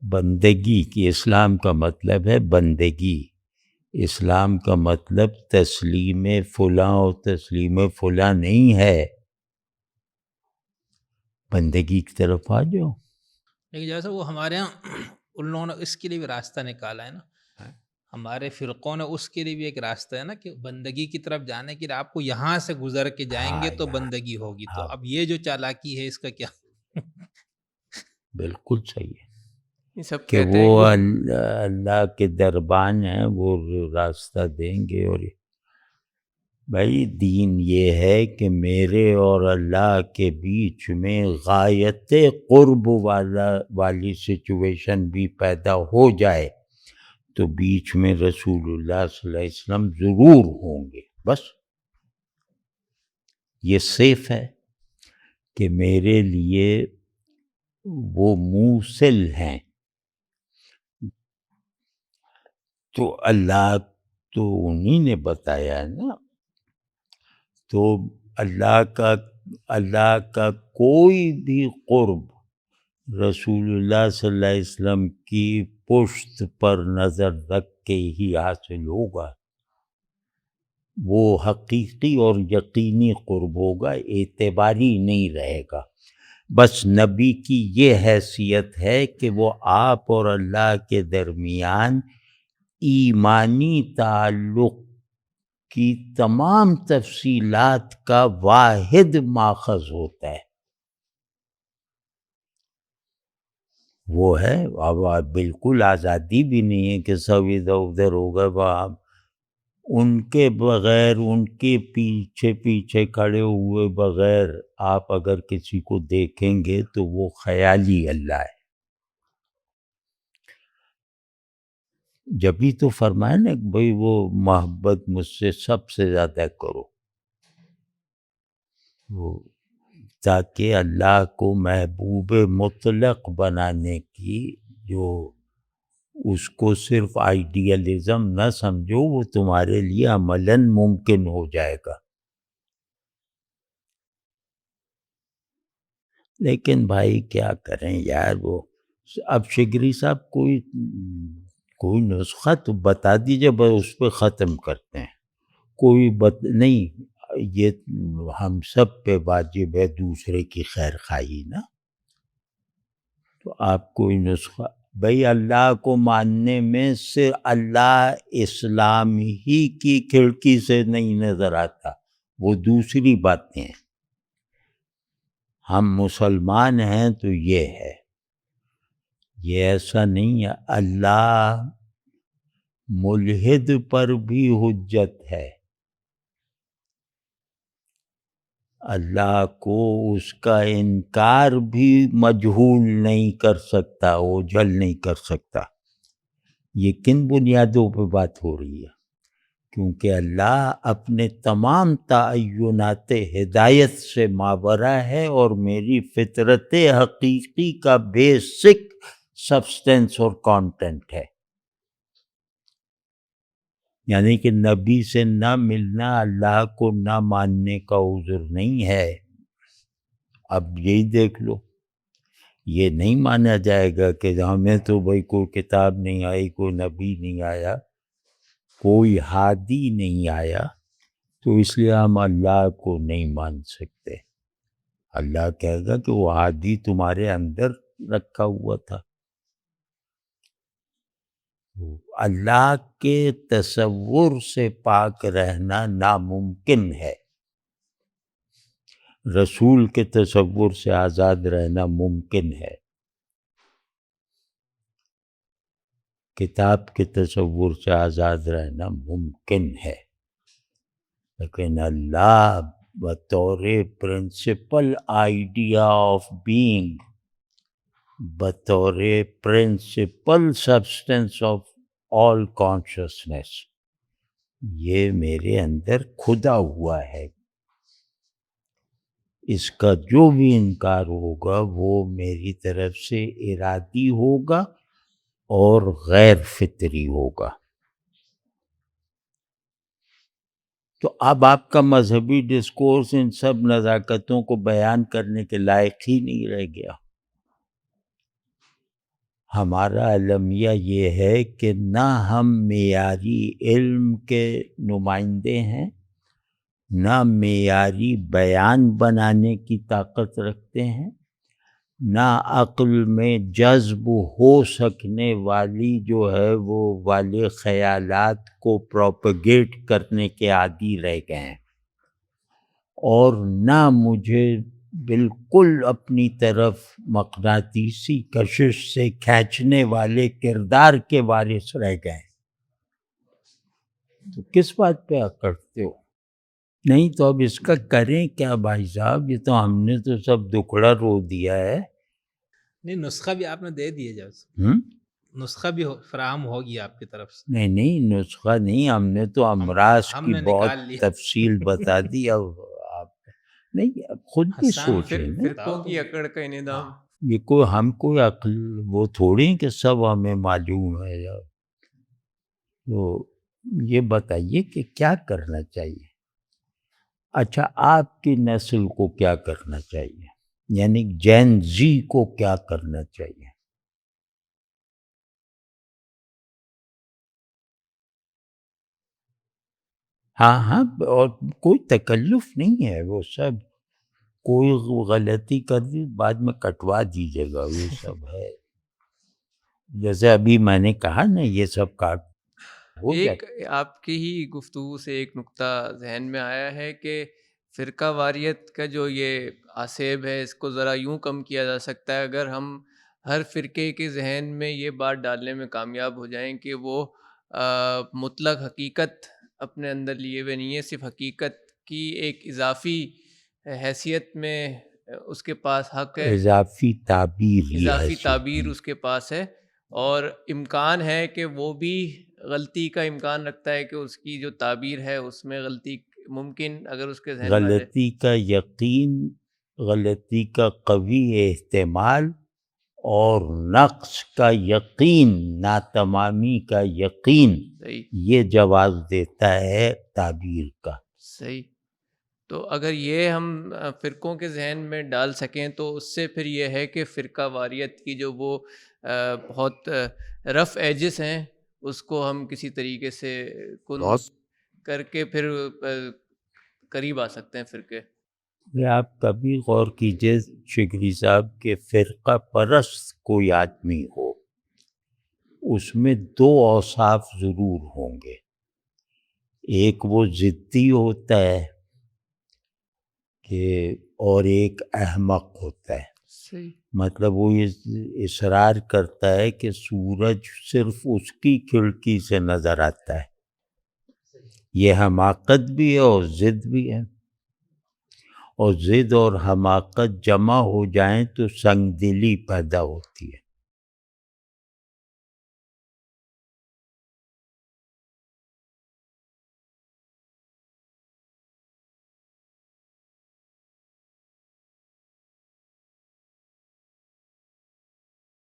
بندگی کی، اسلام کا مطلب ہے بندگی، اسلام کا مطلب تسلیم فلاں اور تسلیم فلاں نہیں ہے، بندگی کی طرف آ جاؤ۔ لیکن جیسا وہ ہمارے یہاں ان لوگوں نے اس کے لیے بھی راستہ نکالا ہے نا، ہمارے فرقوں نے اس کے لیے بھی ایک راستہ ہے نا کہ بندگی کی طرف جانے کے لیے آپ کو یہاں سے گزر کے جائیں گے تو بندگی ہوگی، تو اب یہ جو چالاکی ہے اس کا کیا؟ بالکل صحیح ہے یہ سب کہ کہتے وہ ہیں کہ اللہ کے دربان ہیں، وہ راستہ دیں گے۔ اور بھائی دین یہ ہے کہ میرے اور اللہ کے بیچ میں غایت قرب والی سچویشن بھی پیدا ہو جائے تو بیچ میں رسول اللہ صلی اللہ علیہ وسلم ضرور ہوں گے، بس یہ سیف ہے کہ میرے لیے وہ موصل ہیں۔ تو اللہ تو انہی نے بتایا ہے نا، تو اللہ کا کوئی بھی قرب رسول اللہ صلی اللہ علیہ وسلم کی پشت پر نظر رکھ کے ہی حاصل ہوگا، وہ حقیقی اور یقینی قرب ہوگا، اعتباری نہیں رہے گا۔ بس نبی کی یہ حیثیت ہے کہ وہ آپ اور اللہ کے درمیان ایمانی تعلق کی تمام تفصیلات کا واحد ماخذ ہوتا ہے، وہ ہے۔ اب بالکل آزادی بھی نہیں ہے کہ سب ادھر ادھر ہوگا، وہاں ان کے بغیر، ان کے پیچھے پیچھے کھڑے ہوئے بغیر آپ اگر کسی کو دیکھیں گے تو وہ خیالی اللہ ہے۔ جبھی تو فرمایا نا کہ بھئی وہ محبت مجھ سے سب سے زیادہ کرو، وہ تاکہ اللہ کو محبوب مطلق بنانے کی، جو اس کو صرف آئیڈیالزم نہ سمجھو، وہ تمہارے لیے عملاً ممکن ہو جائے گا۔ لیکن بھائی کیا کریں یار، وہ اب شگری صاحب کوئی نسخہ تو بتا دیجئے، بس اس پہ ختم کرتے ہیں۔ کوئی نہیں، یہ ہم سب پہ واجب ہے دوسرے کی خیر خواہی نا، تو آپ کوئی نسخہ، بھئی اللہ کو ماننے میں سے اللہ اسلام ہی کی کھڑکی سے نہیں نظر آتا، وہ دوسری باتیں ہیں۔ ہم مسلمان ہیں تو یہ ہے، یہ ایسا نہیں ہے۔ اللہ ملحد پر بھی حجت ہے، اللہ کو اس کا انکار بھی مجہول نہیں کر سکتا، اوجھل نہیں کر سکتا۔ یہ کن بنیادوں پہ بات ہو رہی ہے؟ کیونکہ اللہ اپنے تمام تعینات ہدایت سے ماورا ہے، اور میری فطرت حقیقی کا بیسک سبسٹنس اور کانٹینٹ ہے۔ یعنی کہ نبی سے نہ ملنا اللہ کو نہ ماننے کا عذر نہیں ہے۔ اب یہی دیکھ لو، یہ نہیں مانا جائے گا کہ ہمیں تو بھئی کوئی کتاب نہیں آئی، کوئی نبی نہیں آیا، کوئی ہادی نہیں آیا، تو اس لیے ہم اللہ کو نہیں مان سکتے۔ اللہ کہے گا کہ وہ ہادی تمہارے اندر رکھا ہوا تھا۔ اللہ کے تصور سے پاک رہنا ناممکن ہے، رسول کے تصور سے آزاد رہنا ممکن ہے، کتاب کے تصور سے آزاد رہنا ممکن ہے۔ لیکن اللہ بطور پرنسپل آئیڈیا آف بینگ، بطور principal substance of all consciousness, یہ میرے اندر کھدا ہوا ہے. اس کا جو بھی انکار ہوگا وہ میری طرف سے ارادی ہوگا اور غیر فطری ہوگا. تو اب آپ کا مذہبی ڈسکورس ان سب نزاکتوں کو بیان کرنے کے لائق ہی نہیں رہ گیا. ہمارا المیہ یہ ہے کہ نہ ہم معیاری علم کے نمائندے ہیں، نہ معیاری بیان بنانے کی طاقت رکھتے ہیں، نہ عقل میں جذب ہو سکنے والی جو ہے وہ والے خیالات کو پروپیگیٹ کرنے کے عادی رہ گئے ہیں، اور نہ مجھے بالکل اپنی طرف مقناطیسی کشش سے کھینچنے والے کردار کے وارث رہ گئے. تو کس بات پہ اکڑتے ہو؟ نہیں تو اب اس کا کریں کیا بھائی صاحب؟ یہ تو ہم نے تو سب دکھڑا رو دیا ہے. نہیں، نسخہ بھی آپ نے دے دیے جب، نسخہ بھی فراہم ہوگی آپ کی طرف سے. نہیں نسخہ نہیں، ہم نے تو امراض ہم کی نے بہت نکال لیا. تفصیل بتا دی. اب آپ نہیں، اب خود بھی حسان، سوچیں نا. فرقوں کی اکڑ کا انہدام. یہ کوئی ہم کوئی عقل وہ تھوڑی کہ سب ہمیں معلوم ہے. تو یہ بتائیے کہ کیا کرنا چاہیے. اچھا، آپ کی نسل کو کیا کرنا چاہیے، یعنی جین زی کو کیا کرنا چاہیے؟ ہاں اور کوئی تکلف نہیں ہے، وہ سب کوئی غلطی کر دی بعد میں کٹوا دیجیے گا، وہ سب ہے. جیسے ابھی میں نے کہا نا، یہ سب کاٹ ہو گیا. ایک آپ کی ہی گفتگو سے ایک نقطہ ذہن میں آیا ہے کہ فرقہ واریت کا جو یہ آسیب ہے اس کو ذرا یوں کم کیا جا سکتا ہے اگر ہم ہر فرقے کے ذہن میں یہ بات ڈالنے میں کامیاب ہو جائیں کہ وہ مطلق حقیقت اپنے اندر لیے ہوئے نہیں ہے، صرف حقیقت کی ایک اضافی حیثیت میں اس کے پاس حق ہے، اضافی تعبیر، اضافی تعبیر اس کے پاس ہے، اور امکان ہے کہ وہ بھی غلطی کا امکان رکھتا ہے کہ اس کی جو تعبیر ہے اس میں غلطی ممکن اگر اس کے ذہن میں آ جائے. غلطی کا یقین، غلطی کا قوی احتمال، اور نقص کا یقین، ناتمامی کا یقین، صحیح، یہ جواز دیتا ہے تعبیر کا. صحیح. تو اگر یہ ہم فرقوں کے ذہن میں ڈال سکیں تو اس سے پھر یہ ہے کہ فرقہ واریت کی جو وہ بہت رف ایجز ہیں اس کو ہم کسی طریقے سے کن کر کے پھر قریب آ سکتے ہیں فرقے. آپ کبھی غور کیجئے شگری صاحب کہ فرقہ پرست کوئی آدمی ہو، اس میں دو اوصاف ضرور ہوں گے. ایک وہ ضدی ہوتا ہے کہ، اور ایک احمق ہوتا ہے. صحیح، مطلب وہ یہ اصرار کرتا ہے کہ سورج صرف اس کی کھڑکی سے نظر آتا ہے. یہ حماقت بھی ہے اور ضد بھی ہے، اور ضد اور حماقت جمع ہو جائیں تو سنگ دلی پیدا ہوتی ہے.